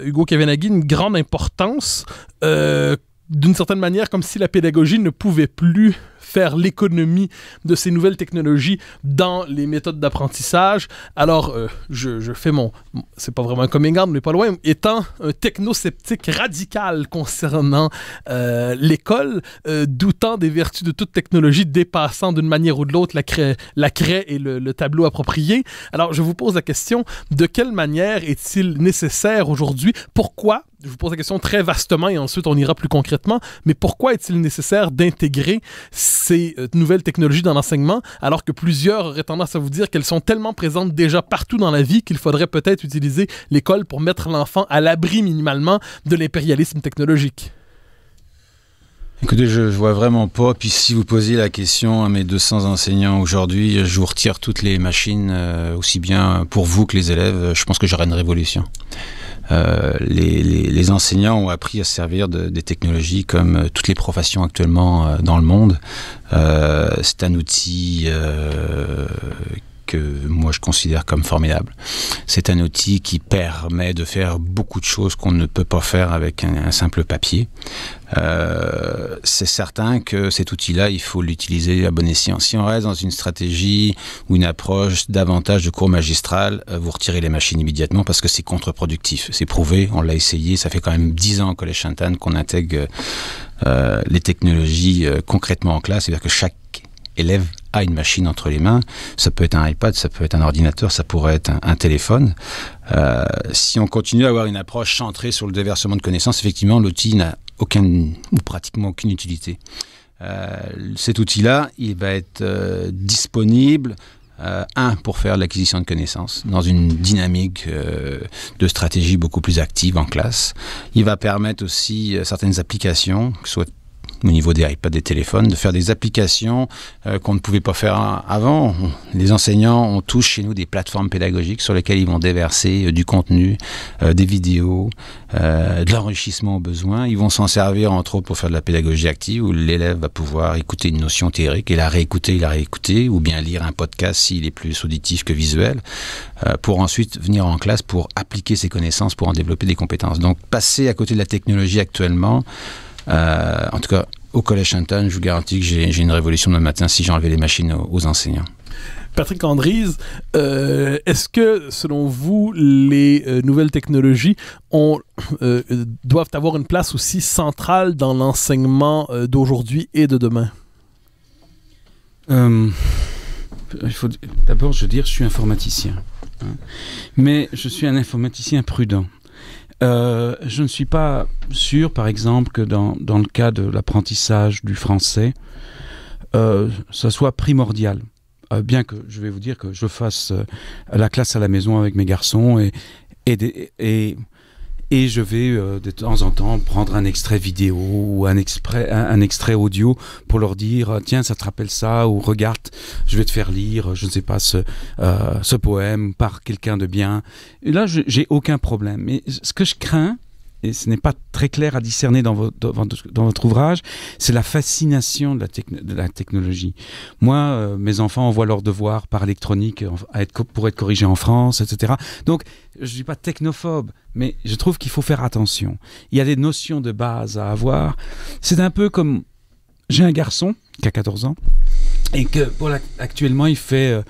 Hugo Kavenaghi, une grande importance, d'une certaine manière, comme si la pédagogie ne pouvait plus faire l'économie de ces nouvelles technologies dans les méthodes d'apprentissage. Alors, je fais c'est pas vraiment un coming out, mais pas loin, étant un technosceptique radical concernant l'école, doutant des vertus de toute technologie, dépassant d'une manière ou de l'autre la craie et le tableau approprié. Alors, je vous pose la question, de quelle manière est-il nécessaire aujourd'hui? Pourquoi? Je vous pose la question très vastement et ensuite on ira plus concrètement, mais pourquoi est-il nécessaire d'intégrer ces nouvelles technologies dans l'enseignement alors que plusieurs auraient tendance à vous dire qu'elles sont tellement présentes déjà partout dans la vie qu'il faudrait peut-être utiliser l'école pour mettre l'enfant à l'abri minimalement de l'impérialisme technologique? Écoutez, je vois vraiment pas. Puis si vous posiez la question à mes 200 enseignants aujourd'hui, je vous retire toutes les machines, aussi bien pour vous que les élèves. Je pense que j'aurai une révolution. Les enseignants ont appris à se servir des technologies comme toutes les professions actuellement dans le monde. C'est un outil que moi je considère comme formidable. C'est un outil qui permet de faire beaucoup de choses qu'on ne peut pas faire avec un simple papier. C'est certain que cet outil-là, il faut l'utiliser à bon escient. Si on reste dans une stratégie ou une approche davantage de cours magistral, vous retirez les machines immédiatement parce que c'est contre-productif. C'est prouvé, on l'a essayé, ça fait quand même 10 ans au Collège Sainte-Anne qu'on intègre les technologies concrètement en classe, c'est-à-dire que chaque élève a une machine entre les mains. Ça peut être un iPad, ça peut être un ordinateur, ça pourrait être un téléphone. Si on continue à avoir une approche centrée sur le déversement de connaissances, effectivement, l'outil n'a aucune ou pratiquement aucune utilité. Cet outil-là, il va être disponible pour faire l'acquisition de connaissances dans une dynamique de stratégie beaucoup plus active en classe. Il va permettre aussi certaines applications, que ce soit au niveau des iPads, des téléphones, de faire des applications qu'on ne pouvait pas faire avant. Les enseignants ont tous chez nous des plateformes pédagogiques sur lesquelles ils vont déverser du contenu, des vidéos, de l'enrichissement au besoin. Ils vont s'en servir entre autres pour faire de la pédagogie active où l'élève va pouvoir écouter une notion théorique et la réécouter, ou bien lire un podcast s'il est plus auditif que visuel, pour ensuite venir en classe pour appliquer ses connaissances, pour en développer des compétences. Donc passer à côté de la technologie actuellement, en tout cas, au Collège Sainte-Anne, je vous garantis que j'ai une révolution demain matin si j'enlevais les machines aux enseignants. Patrick Andrize, est-ce que, selon vous, les nouvelles technologies doivent avoir une place aussi centrale dans l'enseignement d'aujourd'hui et de demain? Il faut d'abord, je suis informaticien. Hein, mais je suis un informaticien prudent. Je ne suis pas sûr, par exemple, que dans le cas de l'apprentissage du français, ça soit primordial. Bien que je vais vous dire que je fasse la classe à la maison avec mes garçons et je vais de temps en temps prendre un extrait vidéo ou un extrait audio pour leur dire « Tiens, ça te rappelle ça » ou « Regarde, je vais te faire lire, je ne sais pas, ce poème par quelqu'un de bien. » Et là, j'ai aucun problème. Mais ce que je crains, et ce n'est pas très clair à discerner dans votre ouvrage, c'est la fascination de la technologie. Moi, mes enfants envoient leurs devoirs par électronique pour être corrigés en France, etc. Donc, je ne suis pas technophobe, mais je trouve qu'il faut faire attention. Il y a des notions de base à avoir. C'est un peu comme... J'ai un garçon qui a 14 ans et que actuellement, il fait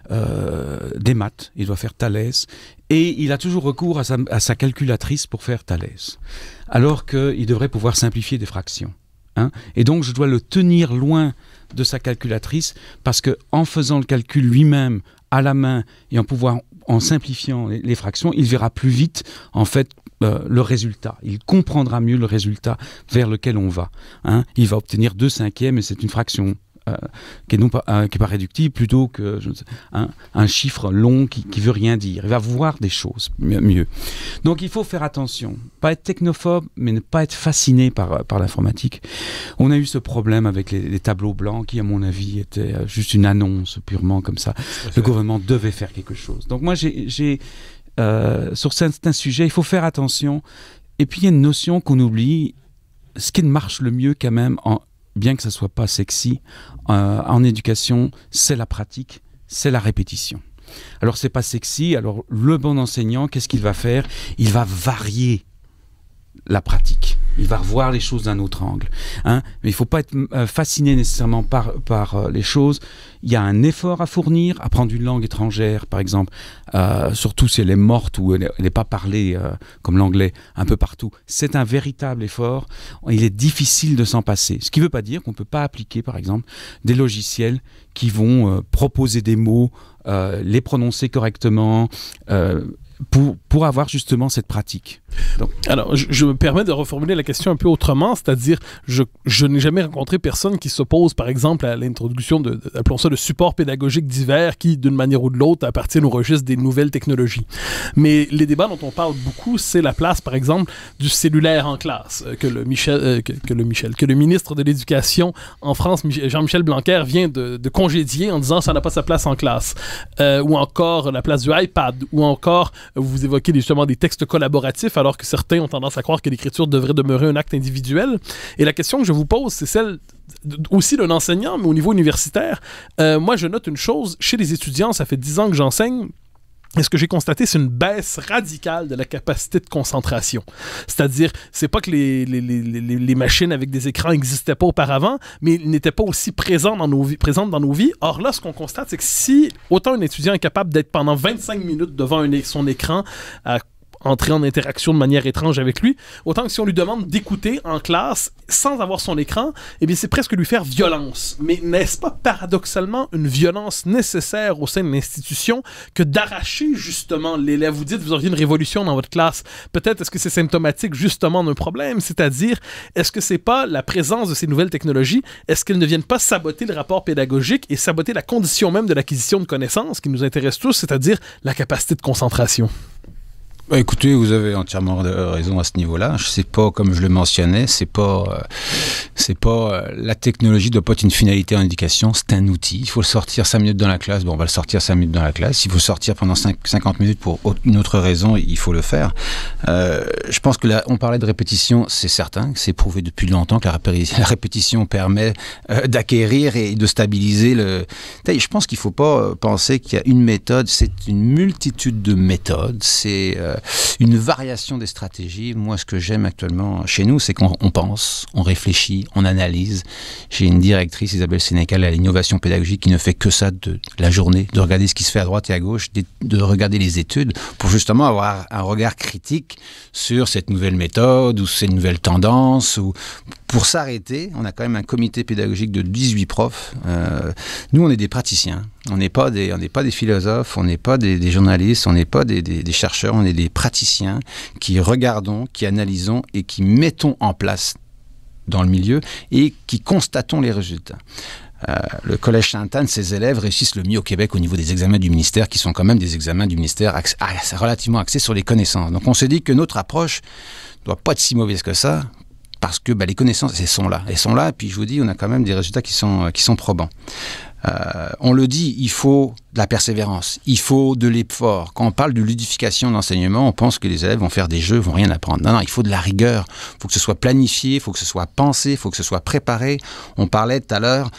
des maths. Il doit faire Thalès. Et il a toujours recours à sa calculatrice pour faire Thalès, alors qu'il devrait pouvoir simplifier des fractions. Hein. Et donc, je dois le tenir loin de sa calculatrice, parce qu'en faisant le calcul lui-même, à la main, et en simplifiant les fractions, il verra plus vite, en fait, le résultat. Il comprendra mieux le résultat vers lequel on va. Hein. Il va obtenir 2/5, et c'est une fraction qui est pas réductible, plutôt que un chiffre long qui veut rien dire. Il va voir des choses mieux. Donc il faut faire attention, pas être technophobe, mais ne pas être fasciné par l'informatique. On a eu ce problème avec les tableaux blancs qui, à mon avis, étaient juste une annonce purement comme ça. Le gouvernement devait faire quelque chose. Donc moi, sur certains sujets, il faut faire attention. Et puis il y a une notion qu'on oublie, ce qui marche le mieux quand même, bien que ça ne soit pas sexy, en éducation, c'est la pratique, c'est la répétition. Alors c'est pas sexy, alors le bon enseignant, qu'est-ce qu'il va faire? Il va varier la pratique. Il va revoir les choses d'un autre angle. Mais il ne faut pas être fasciné nécessairement par les choses. Il y a un effort à fournir. Apprendre une langue étrangère, par exemple, surtout si elle est morte ou elle n'est pas parlée comme l'anglais un peu partout, c'est un véritable effort. Il est difficile de s'en passer. Ce qui ne veut pas dire qu'on ne peut pas appliquer, par exemple, des logiciels qui vont proposer des mots, les prononcer correctement, pour avoir justement cette pratique. Donc. Alors, je me permets de reformuler la question un peu autrement, c'est-à-dire, je n'ai jamais rencontré personne qui s'oppose, par exemple, à l'introduction appelons ça, de supports pédagogiques divers qui, d'une manière ou de l'autre, appartiennent au registre des nouvelles technologies. Mais les débats dont on parle beaucoup, c'est la place, par exemple, du cellulaire en classe, que le ministre de l'Éducation en France, Jean-Michel Blanquer, vient de congédier en disant ça n'a pas sa place en classe. Ou encore la place du iPad, ou encore, vous évoquez justement des textes collaboratifs, alors que certains ont tendance à croire que l'écriture devrait demeurer un acte individuel. Et la question que je vous pose, c'est celle aussi d'un enseignant, mais au niveau universitaire. Moi, je note une chose, chez les étudiants, ça fait 10 ans que j'enseigne, et ce que j'ai constaté, c'est une baisse radicale de la capacité de concentration. C'est-à-dire, c'est pas que les machines avec des écrans n'existaient pas auparavant, mais ils n'étaient pas aussi présentes dans nos vies. Or là, ce qu'on constate, c'est que si autant un étudiant est capable d'être pendant 25 minutes devant son écran à entrer en interaction de manière étrange avec lui, autant que si on lui demande d'écouter en classe sans avoir son écran, eh bien c'est presque lui faire violence. Mais n'est-ce pas paradoxalement une violence nécessaire au sein de l'institution que d'arracher justement l'élève? Vous dites vous auriez une révolution dans votre classe. Peut-être est-ce que c'est symptomatique justement d'un problème, c'est-à-dire est-ce que c'est pas la présence de ces nouvelles technologies, est-ce qu'elles ne viennent pas saboter le rapport pédagogique et saboter la condition même de l'acquisition de connaissances qui nous intéresse tous, c'est-à-dire la capacité de concentration? Écoutez, vous avez entièrement raison à ce niveau-là. C'est pas, comme je le mentionnais, c'est pas la technologie ne doit pas être une finalité en éducation, c'est un outil. Il faut le sortir 5 minutes dans la classe, on va le sortir 5 minutes dans la classe. Il faut sortir pendant 50 minutes pour une autre raison, il faut le faire. Je pense que là, on parlait de répétition, c'est certain, c'est prouvé depuis longtemps que la répétition permet d'acquérir et de stabiliser le... Je pense qu'il faut pas penser qu'il y a une méthode, c'est une multitude de méthodes, c'est une variation des stratégies. Moi, ce que j'aime actuellement chez nous, c'est qu'on pense, on réfléchit, on analyse. J'ai une directrice, Isabelle Sénécal, à l'innovation pédagogique, qui ne fait que ça de la journée, de regarder ce qui se fait à droite et à gauche, de regarder les études, pour justement avoir un regard critique sur cette nouvelle méthode ou cette nouvelle tendance. Ou pour s'arrêter, on a quand même un comité pédagogique de 18 profs. Nous, on est des praticiens. On n'est pas des philosophes, on n'est pas des journalistes, on n'est pas des chercheurs, on est des praticiens qui regardons, qui analysons et qui mettons en place dans le milieu et qui constatons les résultats. Le Collège Sainte-Anne, ses élèves réussissent le mieux au Québec au niveau des examens du ministère, qui sont quand même des examens du ministère relativement axés sur les connaissances. Donc on s'est dit que notre approche ne doit pas être si mauvaise que ça, parce que les connaissances, elles sont là, et puis je vous dis, on a quand même des résultats qui sont probants. On le dit, il faut de la persévérance, il faut de l'effort. Quand on parle de ludification de l'enseignement, on pense que les élèves vont faire des jeux, vont rien apprendre. Non, il faut de la rigueur, il faut que ce soit planifié, il faut que ce soit pensé, il faut que ce soit préparé. On parlait tout à l'heure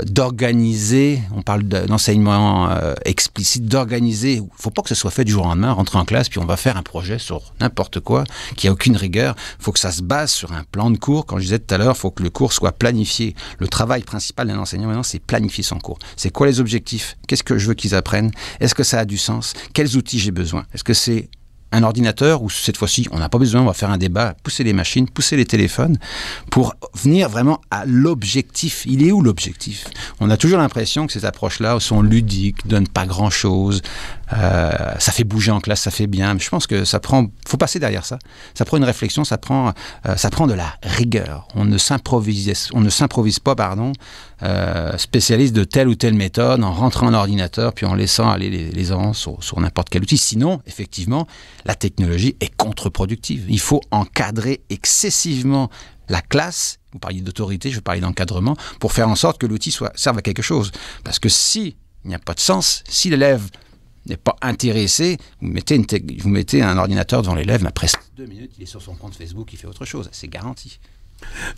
d'organiser, on parle d'enseignement explicite, d'organiser. Il ne faut pas que ce soit fait du jour au lendemain, rentrer en classe, puis on va faire un projet sur n'importe quoi, qui n'a aucune rigueur. Il faut que ça se base sur un plan de cours. Quand je disais tout à l'heure, il faut que le cours soit planifié. Le travail principal d'un enseignant maintenant, c'est planifier son cours. C'est quoi les objectifs? Qu'est-ce que je veux qu'ils apprennent? Est-ce que ça a du sens? Quels outils j'ai besoin? Est-ce que c'est un ordinateur où cette fois-ci, on n'a pas besoin, on va faire un débat, pousser les machines, pousser les téléphones pour venir vraiment à l'objectif. Il est où l'objectif? On a toujours l'impression que ces approches-là sont ludiques, donnent pas grand-chose. Ça fait bouger en classe, ça fait bien. Mais je pense que faut passer derrière ça. Ça prend une réflexion, ça prend de la rigueur. On ne s'improvise pas, spécialiste de telle ou telle méthode en rentrant en ordinateur puis en laissant aller les enfants sur n'importe quel outil. Sinon, effectivement, la technologie est contre-productive. Il faut encadrer excessivement la classe. Vous parliez d'autorité, je veux parler d'encadrement, pour faire en sorte que l'outil serve à quelque chose. Parce que s'il n'y a pas de sens, si l'élève n'est pas intéressé, vous mettez un ordinateur devant l'élève, mais après 2 minutes, il est sur son compte Facebook, il fait autre chose. C'est garanti.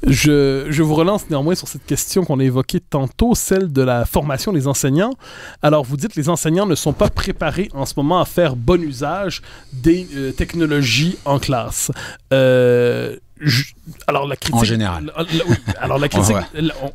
Je vous relance néanmoins sur cette question qu'on a évoquée tantôt, celle de la formation des enseignants. Alors, vous dites que les enseignants ne sont pas préparés en ce moment à faire bon usage des technologies en classe. Alors la critique, en général. Alors la critique,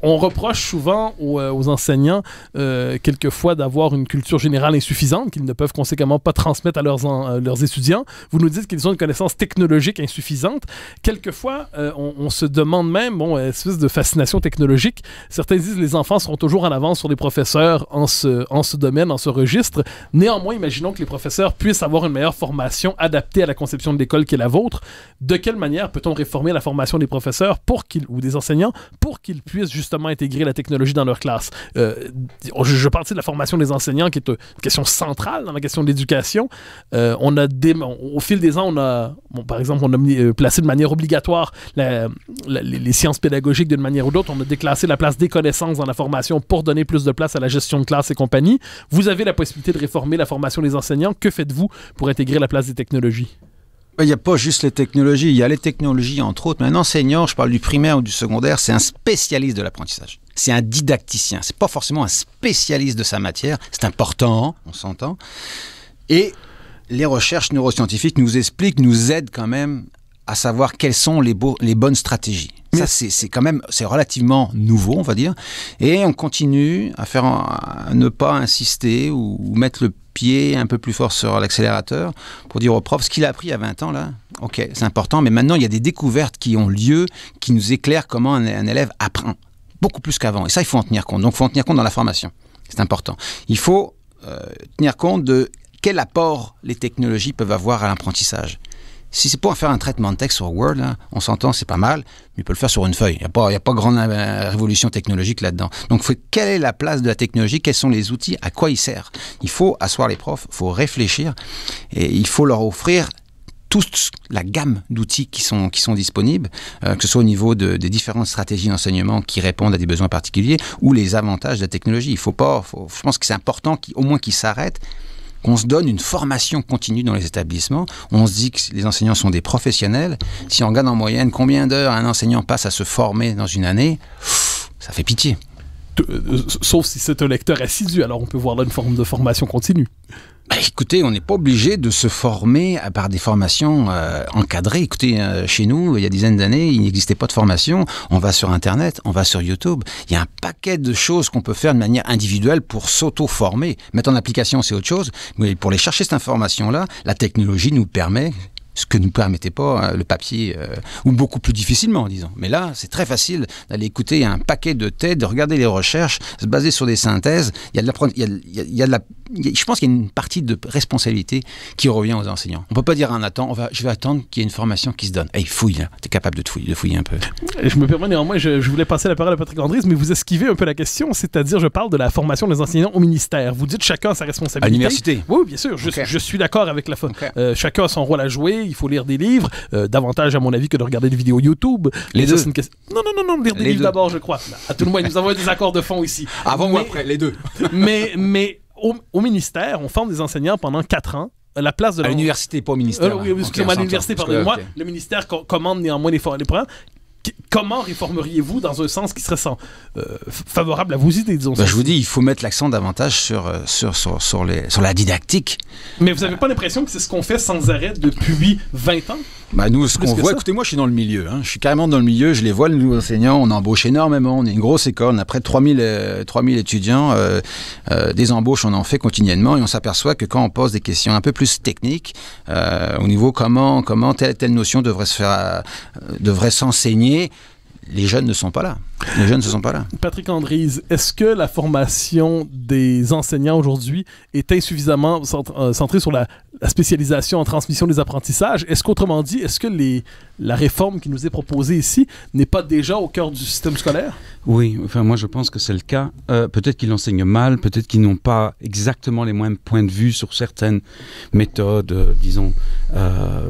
on reproche souvent aux enseignants quelquefois d'avoir une culture générale insuffisante, qu'ils ne peuvent conséquemment pas transmettre à leurs étudiants. Vous nous dites qu'ils ont une connaissance technologique insuffisante. Quelquefois, on se demande même, espèce de fascination technologique. Certains disent que les enfants seront toujours en avance sur les professeurs en ce domaine, en ce registre. Néanmoins, imaginons que les professeurs puissent avoir une meilleure formation adaptée à la conception de l'école qui est la vôtre. De quelle manière peut-on réformer la formation des professeurs ou des enseignants pour qu'ils puissent justement intégrer la technologie dans leur classe? Je parle de la formation des enseignants qui est une question centrale dans la question de l'éducation. Au fil des ans, par exemple, on a placé de manière obligatoire les sciences pédagogiques d'une manière ou d'autre. On a déclassé la place des connaissances dans la formation pour donner plus de place à la gestion de classe et compagnie. Vous avez la possibilité de réformer la formation des enseignants. Que faites-vous pour intégrer la place des technologies? Il n'y a pas juste les technologies, il y a les technologies entre autres, mais un enseignant, je parle du primaire ou du secondaire, c'est un spécialiste de l'apprentissage. C'est un didacticien, c'est pas forcément un spécialiste de sa matière, c'est important, on s'entend. Et les recherches neuroscientifiques nous aident quand même à savoir quelles sont les bonnes stratégies. Ça, c'est relativement nouveau, on va dire. Et on continue à ne pas insister ou mettre le pied un peu plus fort sur l'accélérateur pour dire au prof, ce qu'il a appris il y a 20 ans, là, ok, c'est important, mais maintenant, il y a des découvertes qui ont lieu, qui nous éclairent comment un élève apprend. Beaucoup plus qu'avant. Et ça, il faut en tenir compte. Donc, il faut en tenir compte dans la formation. C'est important. Il faut tenir compte de quel apport les technologies peuvent avoir à l'apprentissage. Si c'est pour faire un traitement de texte sur Word, là, on s'entend, c'est pas mal, mais il peut le faire sur une feuille. Il n'y a pas grande révolution technologique là-dedans. Donc, quelle est la place de la technologie? Quels sont les outils? À quoi ils servent? Il faut asseoir les profs, il faut réfléchir et il faut leur offrir toute la gamme d'outils qui sont disponibles, que ce soit au niveau des différentes stratégies d'enseignement qui répondent à des besoins particuliers ou les avantages de la technologie. Je pense que c'est important au moins qu'ils s'arrêtent, qu'on se donne une formation continue dans les établissements. On se dit que les enseignants sont des professionnels. Si on regarde en moyenne combien d'heures un enseignant passe à se former dans une année, ça fait pitié. Sauf si c'est un lecteur assidu, alors on peut voir là une forme de formation continue. Écoutez, on n'est pas obligé de se former par des formations encadrées. Écoutez, chez nous, il y a dizaines d'années, il n'existait pas de formation. On va sur Internet, on va sur YouTube. Il y a un paquet de choses qu'on peut faire de manière individuelle pour s'auto-former. Mettre en application, c'est autre chose. Mais pour aller chercher cette information-là, la technologie nous permet ce que ne nous permettait pas le papier, ou beaucoup plus difficilement, disons. Mais là, c'est très facile d'aller écouter un paquet de TED, de regarder les recherches, se baser sur des synthèses. Je pense qu'il y a une partie de responsabilité qui revient aux enseignants. On ne peut pas dire je vais attendre qu'il y ait une formation qui se donne. Hey, fouille, tu es capable de fouiller un peu. Je me permets néanmoins, je voulais passer la parole à Patrick Landry, mais vous esquivez un peu la question, c'est-à-dire, je parle de la formation des enseignants au ministère. Vous dites chacun a sa responsabilité. À l'université? Oui, bien sûr. Je suis d'accord avec chacun a son rôle à jouer. Il faut lire des livres, davantage à mon avis que de regarder des vidéos YouTube. Les deux. Non, lire des livres d'abord, je crois. À tout le moins, nous avons des accords de fond ici. Avant ou après, les deux. mais au ministère, on forme des enseignants pendant 4 ans. La place de à l'université, pas au ministère. Oui, excusez-moi, à l'université, pardonnez-moi. Okay. Le ministère commande néanmoins les programmes. Comment réformeriez-vous dans un sens qui serait favorable à vos idées, disons? Je vous dis, il faut mettre l'accent davantage sur la didactique. Mais vous n'avez pas l'impression que c'est ce qu'on fait sans arrêt depuis 20 ans? Nous, ce qu'on voit, écoutez, moi je suis dans le milieu, je suis carrément dans le milieu, je les vois, les nouveaux enseignants, on embauche énormément, on est une grosse école, on a près de 3000 étudiants, des embauches on en fait continuellement et on s'aperçoit que quand on pose des questions un peu plus techniques, au niveau comment telle notion devrait s'enseigner, les jeunes ne sont pas là. Les jeunes ne sont pas là. Patrick Andriese, est-ce que la formation des enseignants aujourd'hui est insuffisamment centrée sur la spécialisation en transmission des apprentissages? Est-ce qu'autrement dit, est-ce que la réforme qui nous est proposée ici n'est pas déjà au cœur du système scolaire? Oui, moi je pense que c'est le cas. Peut-être qu'ils enseignent mal, peut-être qu'ils n'ont pas exactement les mêmes points de vue sur certaines méthodes, disons,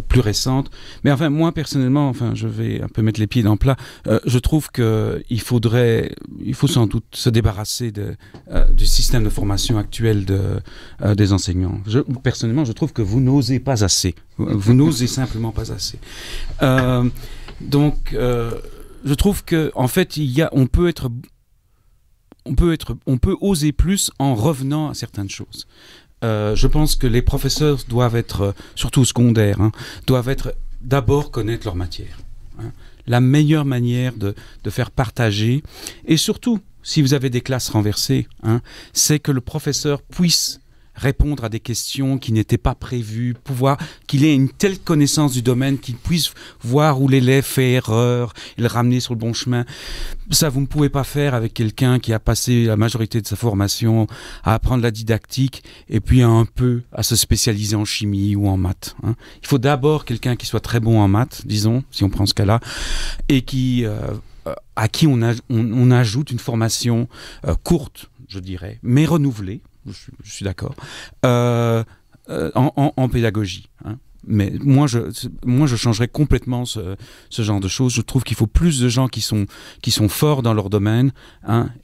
plus récentes. Mais moi personnellement, je vais un peu mettre les pieds dans le plat, je trouve qu'il faut sans doute se débarrasser du système de formation actuel des enseignants. Personnellement, je trouve que vous n'osez pas assez. Vous n'osez simplement pas assez. Donc, je trouve que en fait, on peut oser plus en revenant à certaines choses. Je pense que les professeurs doivent être, surtout au secondaire, doivent d'abord connaître leur matière. La meilleure manière de faire partager, et surtout, si vous avez des classes renversées, c'est que le professeur puisse répondre à des questions qui n'étaient pas prévues, qu'il ait une telle connaissance du domaine qu'il puisse voir où l'élève fait erreur et le ramener sur le bon chemin. Ça, vous ne pouvez pas faire avec quelqu'un qui a passé la majorité de sa formation à apprendre la didactique et puis un peu à se spécialiser en chimie ou en maths. Il faut d'abord quelqu'un qui soit très bon en maths, disons, si on prend ce cas-là, et à qui on ajoute une formation courte, je dirais, mais renouvelée. Je suis d'accord, en pédagogie. Mais moi, je changerais complètement ce genre de choses. Je trouve qu'il faut plus de gens qui sont forts dans leur domaine,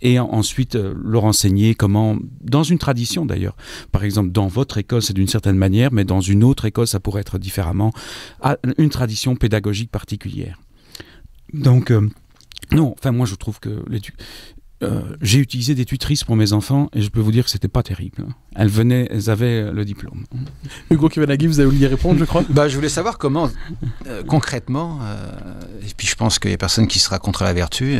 et ensuite leur enseigner comment, dans une tradition d'ailleurs. Par exemple, dans votre école, c'est d'une certaine manière, mais dans une autre école, ça pourrait être différemment, une tradition pédagogique particulière. Donc, moi, je trouve que j'ai utilisé des tutrices pour mes enfants et je peux vous dire que c'était pas terrible. Elles avaient le diplôme. Hugo Kavanaghi, vous avez oublié répondre, je crois. Je voulais savoir comment, concrètement, et puis je pense qu'il y a personne qui sera contre la vertu,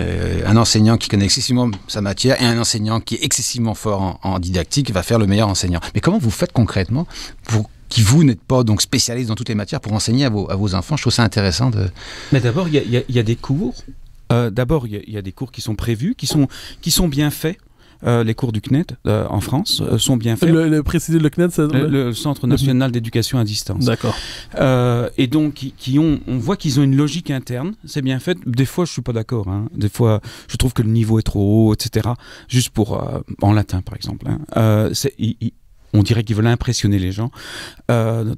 un enseignant qui connaît excessivement sa matière et un enseignant qui est excessivement fort en didactique va faire le meilleur enseignant. Mais comment vous faites concrètement pour qui vous n'êtes pas donc spécialiste dans toutes les matières pour enseigner à vos enfants? Je trouve ça intéressant de... Mais d'abord, il y a des cours. D'abord, il y a des cours qui sont prévus, qui sont bien faits. Les cours du CNED en France sont bien faits. Le précisé de le CNED, c'est le Centre national d'éducation à distance. D'accord. Et donc, on voit qu'ils ont une logique interne. C'est bien fait. Des fois, je suis pas d'accord. Des fois, je trouve que le niveau est trop haut, etc. Juste en latin, par exemple. On dirait qu'ils veulent impressionner les gens. Il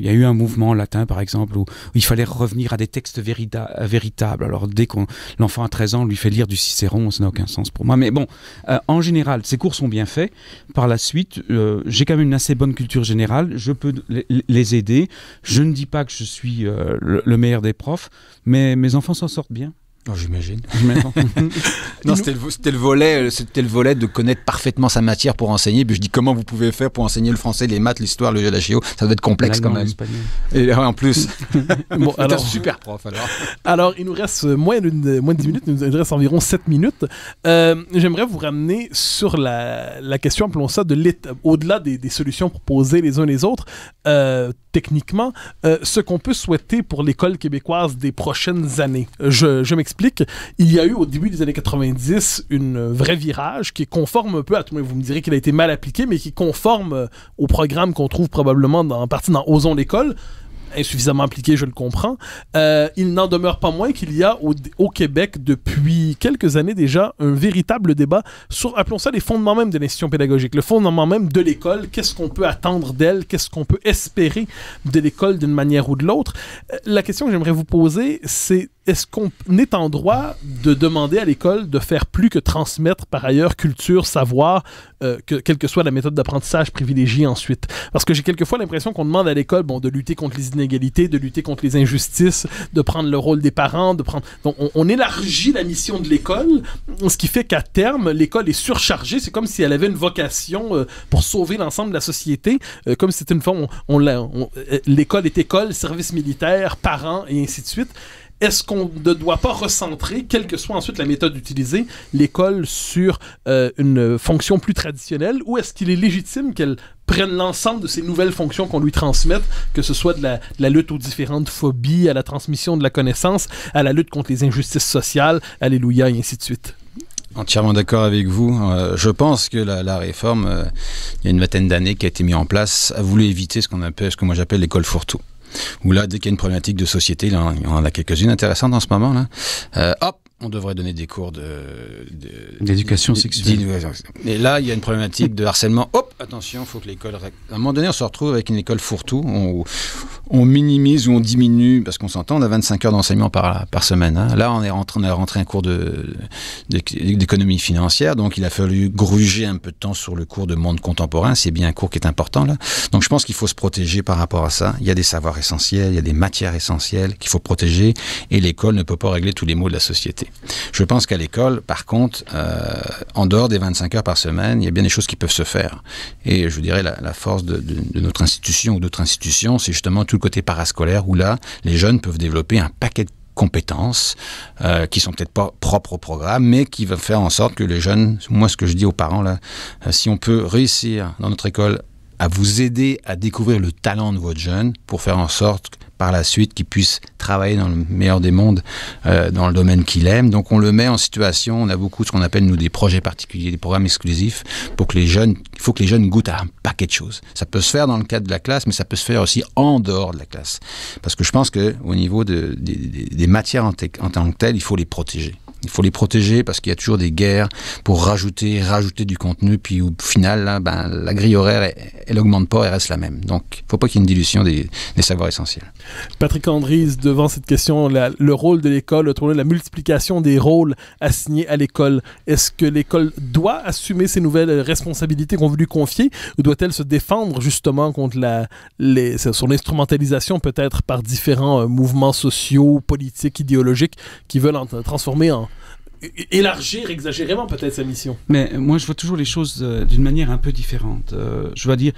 y a eu un mouvement latin, par exemple, où il fallait revenir à des textes véritables. Alors, dès que l'enfant a 13 ans, on lui fait lire du Cicéron, ça n'a aucun sens pour moi. Mais bon, en général, ces cours sont bien faits. Par la suite, j'ai quand même une assez bonne culture générale. Je peux les aider. Je ne dis pas que je suis le meilleur des profs, mais mes enfants s'en sortent bien. Oh, j'imagine. Non, c'était le volet de connaître parfaitement sa matière pour enseigner. Puis je dis comment vous pouvez faire pour enseigner le français, les maths, l'histoire, la géo. Ça doit être complexe quand même. Et en plus, bon, alors, t'es un super prof alors. Alors, il nous reste moins de 10 minutes. Il nous reste environ 7 minutes. J'aimerais vous ramener sur la question, appelons ça, au-delà des solutions proposées les uns les autres. Techniquement, ce qu'on peut souhaiter pour l'école québécoise des prochaines années. Je m'explique. Il y a eu au début des années 90 un vrai virage qui est conforme un peu à tout. Vous me direz qu'il a été mal appliqué, mais qui est conforme au programme qu'on trouve probablement en partie dans Osons l'école. Insuffisamment appliqué, je le comprends. Il n'en demeure pas moins qu'il y a au Québec, depuis quelques années déjà, un véritable débat sur, appelons ça, les fondements même de l'institution pédagogique, le fondement même de l'école. Qu'est-ce qu'on peut attendre d'elle? Qu'est-ce qu'on peut espérer de l'école d'une manière ou de l'autre? La question que j'aimerais vous poser, c'est est-ce qu'on est en droit de demander à l'école de faire plus que transmettre par ailleurs culture, savoir, quelle que soit la méthode d'apprentissage privilégiée ensuite? Parce que j'ai quelquefois l'impression qu'on demande à l'école de lutter contre les inégalités, de lutter contre les injustices, de prendre le rôle des parents, de prendre... Donc on élargit la mission de l'école, ce qui fait qu'à terme, l'école est surchargée. C'est comme si elle avait une vocation pour sauver l'ensemble de la société, comme si c'était une forme... l'école est école, service militaire, parents, et ainsi de suite. Est-ce qu'on ne doit pas recentrer, quelle que soit ensuite la méthode utilisée, l'école sur une fonction plus traditionnelle, ou est-ce qu'il est légitime qu'elle prenne l'ensemble de ces nouvelles fonctions qu'on lui transmette, que ce soit de la lutte aux différentes phobies, à la transmission de la connaissance, à la lutte contre les injustices sociales, alléluia, et ainsi de suite? Entièrement d'accord avec vous. Je pense que la réforme, il y a une vingtaine d'années qui a été mise en place, a voulu éviter ce que moi j'appelle l'école fourre-tout. Où là, dès qu'il y a une problématique de société, il y en a quelques-unes intéressantes en ce moment, là, on devrait donner des cours d'éducation sexuelle. Et là, il y a une problématique de harcèlement. Attention, il faut que l'école... À un moment donné, on se retrouve avec une école fourre-tout. On minimise ou on diminue, parce qu'on s'entend, on a 25 heures d'enseignement par semaine. Hein. Là, on a rentré un cours d'économie financière, donc il a fallu gruger un peu de temps sur le cours de monde contemporain. C'est bien un cours qui est important, là. Donc je pense qu'il faut se protéger par rapport à ça. Il y a des savoirs essentiels, il y a des matières essentielles qu'il faut protéger, et l'école ne peut pas régler tous les maux de la société. Je pense qu'à l'école, par contre, en dehors des 25 heures par semaine, il y a bien des choses qui peuvent se faire. Et je dirais la force de notre institution ou d'autres institutions, c'est justement tout le côté parascolaire où là, les jeunes peuvent développer un paquet de compétences qui sont peut-être pas propres au programme, mais qui vont faire en sorte que les jeunes, moi ce que je dis aux parents là, si on peut réussir dans notre école à vous aider à découvrir le talent de votre jeune pour faire en sorte par la suite qu'il puisse travailler dans le meilleur des mondes, dans le domaine qu'il aime. Donc on le met en situation, on a beaucoup de ce qu'on appelle nous des projets particuliers, des programmes exclusifs, pour que les jeunes, il faut que les jeunes goûtent à un paquet de choses. Ça peut se faire dans le cadre de la classe, mais ça peut se faire aussi en dehors de la classe. Parce que je pense qu'au niveau des matières en tant que telles, il faut les protéger. Il faut les protéger parce qu'il y a toujours des guerres pour rajouter du contenu, puis au final, là, la grille horaire, elle augmente pas, elle reste la même. Donc, il ne faut pas qu'il y ait une dilution des savoirs essentiels. Patrick Andriese, devant cette question, le rôle de l'école, la multiplication des rôles assignés à l'école, est-ce que l'école doit assumer ces nouvelles responsabilités qu'on veut lui confier, ou doit-elle se défendre justement contre son instrumentalisation peut-être par différents mouvements sociaux, politiques, idéologiques qui veulent transformer en élargir exagérément peut-être sa mission. Mais moi je vois toujours les choses d'une manière un peu différente. Je dois dire,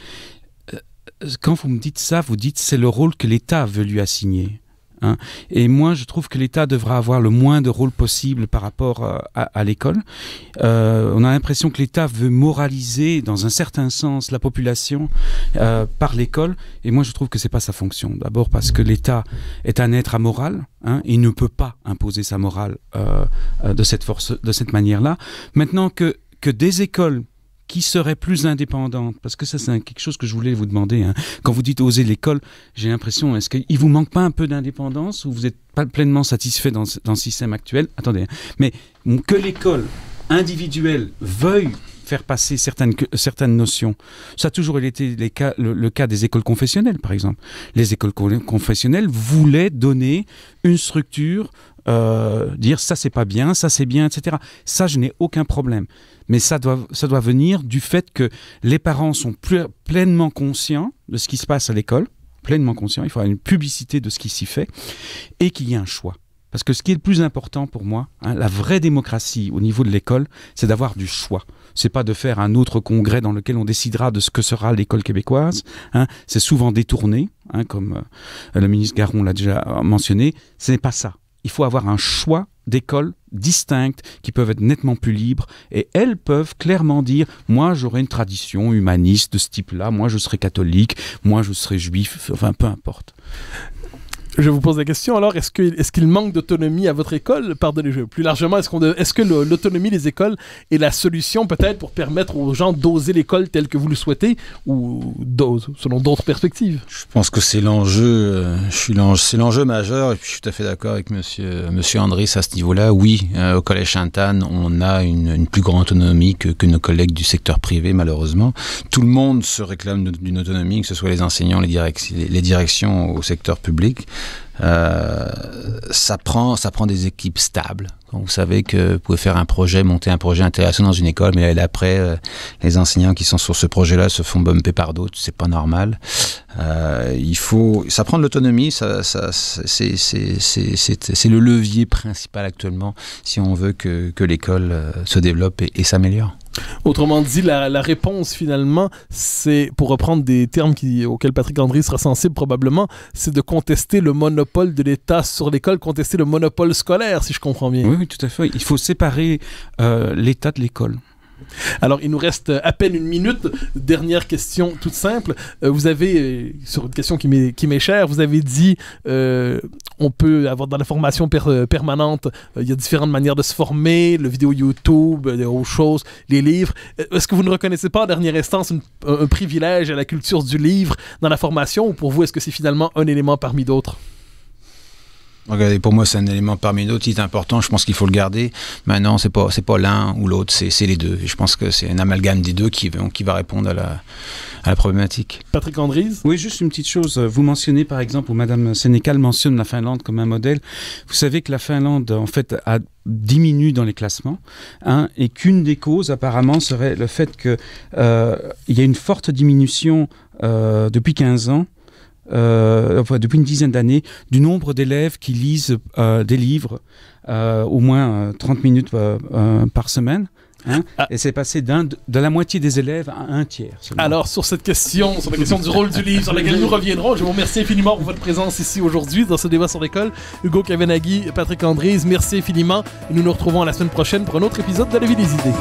quand vous me dites ça, vous dites c'est le rôle que l'État veut lui assigner. Hein. Et moi, je trouve que l'État devra avoir le moins de rôle possible par rapport à l'école. On a l'impression que l'État veut moraliser, dans un certain sens, la population par l'école. Et moi, je trouve que c'est pas sa fonction. D'abord parce que l'État est un être amoral. Hein, il ne peut pas imposer sa morale de cette manière-là. Maintenant que des écoles qui serait plus indépendante, parce que ça c'est quelque chose que je voulais vous demander, hein. Quand vous dites oser l'école, j'ai l'impression, est-ce qu'il vous manque pas un peu d'indépendance ou vous n'êtes pas pleinement satisfait dans le système actuel? Attendez, hein. Mais que l'école individuelle veuille faire passer certaines notions. Ça a toujours été le cas des écoles confessionnelles, par exemple. Les écoles confessionnelles voulaient donner une structure, dire ça c'est pas bien, ça c'est bien, etc. Ça, je n'ai aucun problème. Mais ça doit venir du fait que les parents sont pleinement conscients de ce qui se passe à l'école, pleinement conscients, il faut avoir une publicité de ce qui s'y fait, et qu'il y ait un choix. Parce que ce qui est le plus important pour moi, hein, la vraie démocratie au niveau de l'école, c'est d'avoir du choix. C'est pas de faire un autre congrès dans lequel on décidera de ce que sera l'école québécoise. Hein. C'est souvent détourné, hein, comme le ministre Garon l'a déjà mentionné. Ce n'est pas ça. Il faut avoir un choix d'écoles distinctes qui peuvent être nettement plus libres et elles peuvent clairement dire « moi j'aurai une tradition humaniste de ce type-là, moi je serai catholique, moi je serai juif », enfin peu importe. Je vous pose la question, alors, est-ce qu'il manque d'autonomie à votre école? Pardonnez-moi, plus largement, est-ce que l'autonomie des écoles est la solution peut-être pour permettre aux gens d'oser l'école telle que vous le souhaitez ou selon d'autres perspectives? Je pense que c'est l'enjeu, c'est l'enjeu majeur et puis je suis tout à fait d'accord avec monsieur Andriese à ce niveau-là. Oui, au Collège Sainte-Anne, on a une plus grande autonomie que nos collègues du secteur privé, malheureusement. Tout le monde se réclame d'une autonomie, que ce soit les enseignants, les directions au secteur public. Ça prend des équipes stables. Quand vous savez que vous pouvez faire monter un projet intéressant dans une école, mais l'année d'après, les enseignants qui sont sur ce projet-là se font bumper par d'autres, c'est pas normal. Ça prend de l'autonomie, c'est le levier principal actuellement si on veut que l'école se développe et s'améliore. Autrement dit, la réponse finalement, c'est, pour reprendre des termes auxquels Patrick Andry sera sensible probablement, c'est de contester le monopole de l'État sur l'école, contester le monopole scolaire, si je comprends bien. Oui, tout à fait. Il faut séparer l'État de l'école. Alors, il nous reste à peine une minute. Dernière question toute simple. Vous avez, sur une question qui m'est chère, vous avez dit on peut avoir dans la formation permanente, il y a différentes manières de se former, le vidéo YouTube, autres choses, les livres. Est-ce que vous ne reconnaissez pas en dernière instance un privilège à la culture du livre dans la formation, ou pour vous, est-ce que c'est finalement un élément parmi d'autres? Regardez, pour moi, c'est un élément parmi d'autres. Il est important, je pense qu'il faut le garder. Maintenant, c'est pas l'un ou l'autre, c'est les deux. Et je pense que c'est un amalgame des deux qui va répondre à la problématique. Patrick Andries? Oui, juste une petite chose. Vous mentionnez, par exemple, ou Madame Sénécal mentionne la Finlande comme un modèle. Vous savez que la Finlande, en fait, diminue dans les classements, et qu'une des causes, apparemment, serait le fait qu'il y a une forte diminution depuis 15 ans, depuis une dizaine d'années, du nombre d'élèves qui lisent des livres au moins 30 minutes par semaine. Et c'est passé de la moitié des élèves à un tiers seulement. Alors, sur la question du rôle du livre, sur laquelle nous reviendrons, je vous remercie infiniment pour votre présence ici aujourd'hui dans ce débat sur l'école. Hugo Kavenaghi, Patrick Andries, merci infiniment. Et nous nous retrouvons la semaine prochaine pour un autre épisode de La Vie des idées.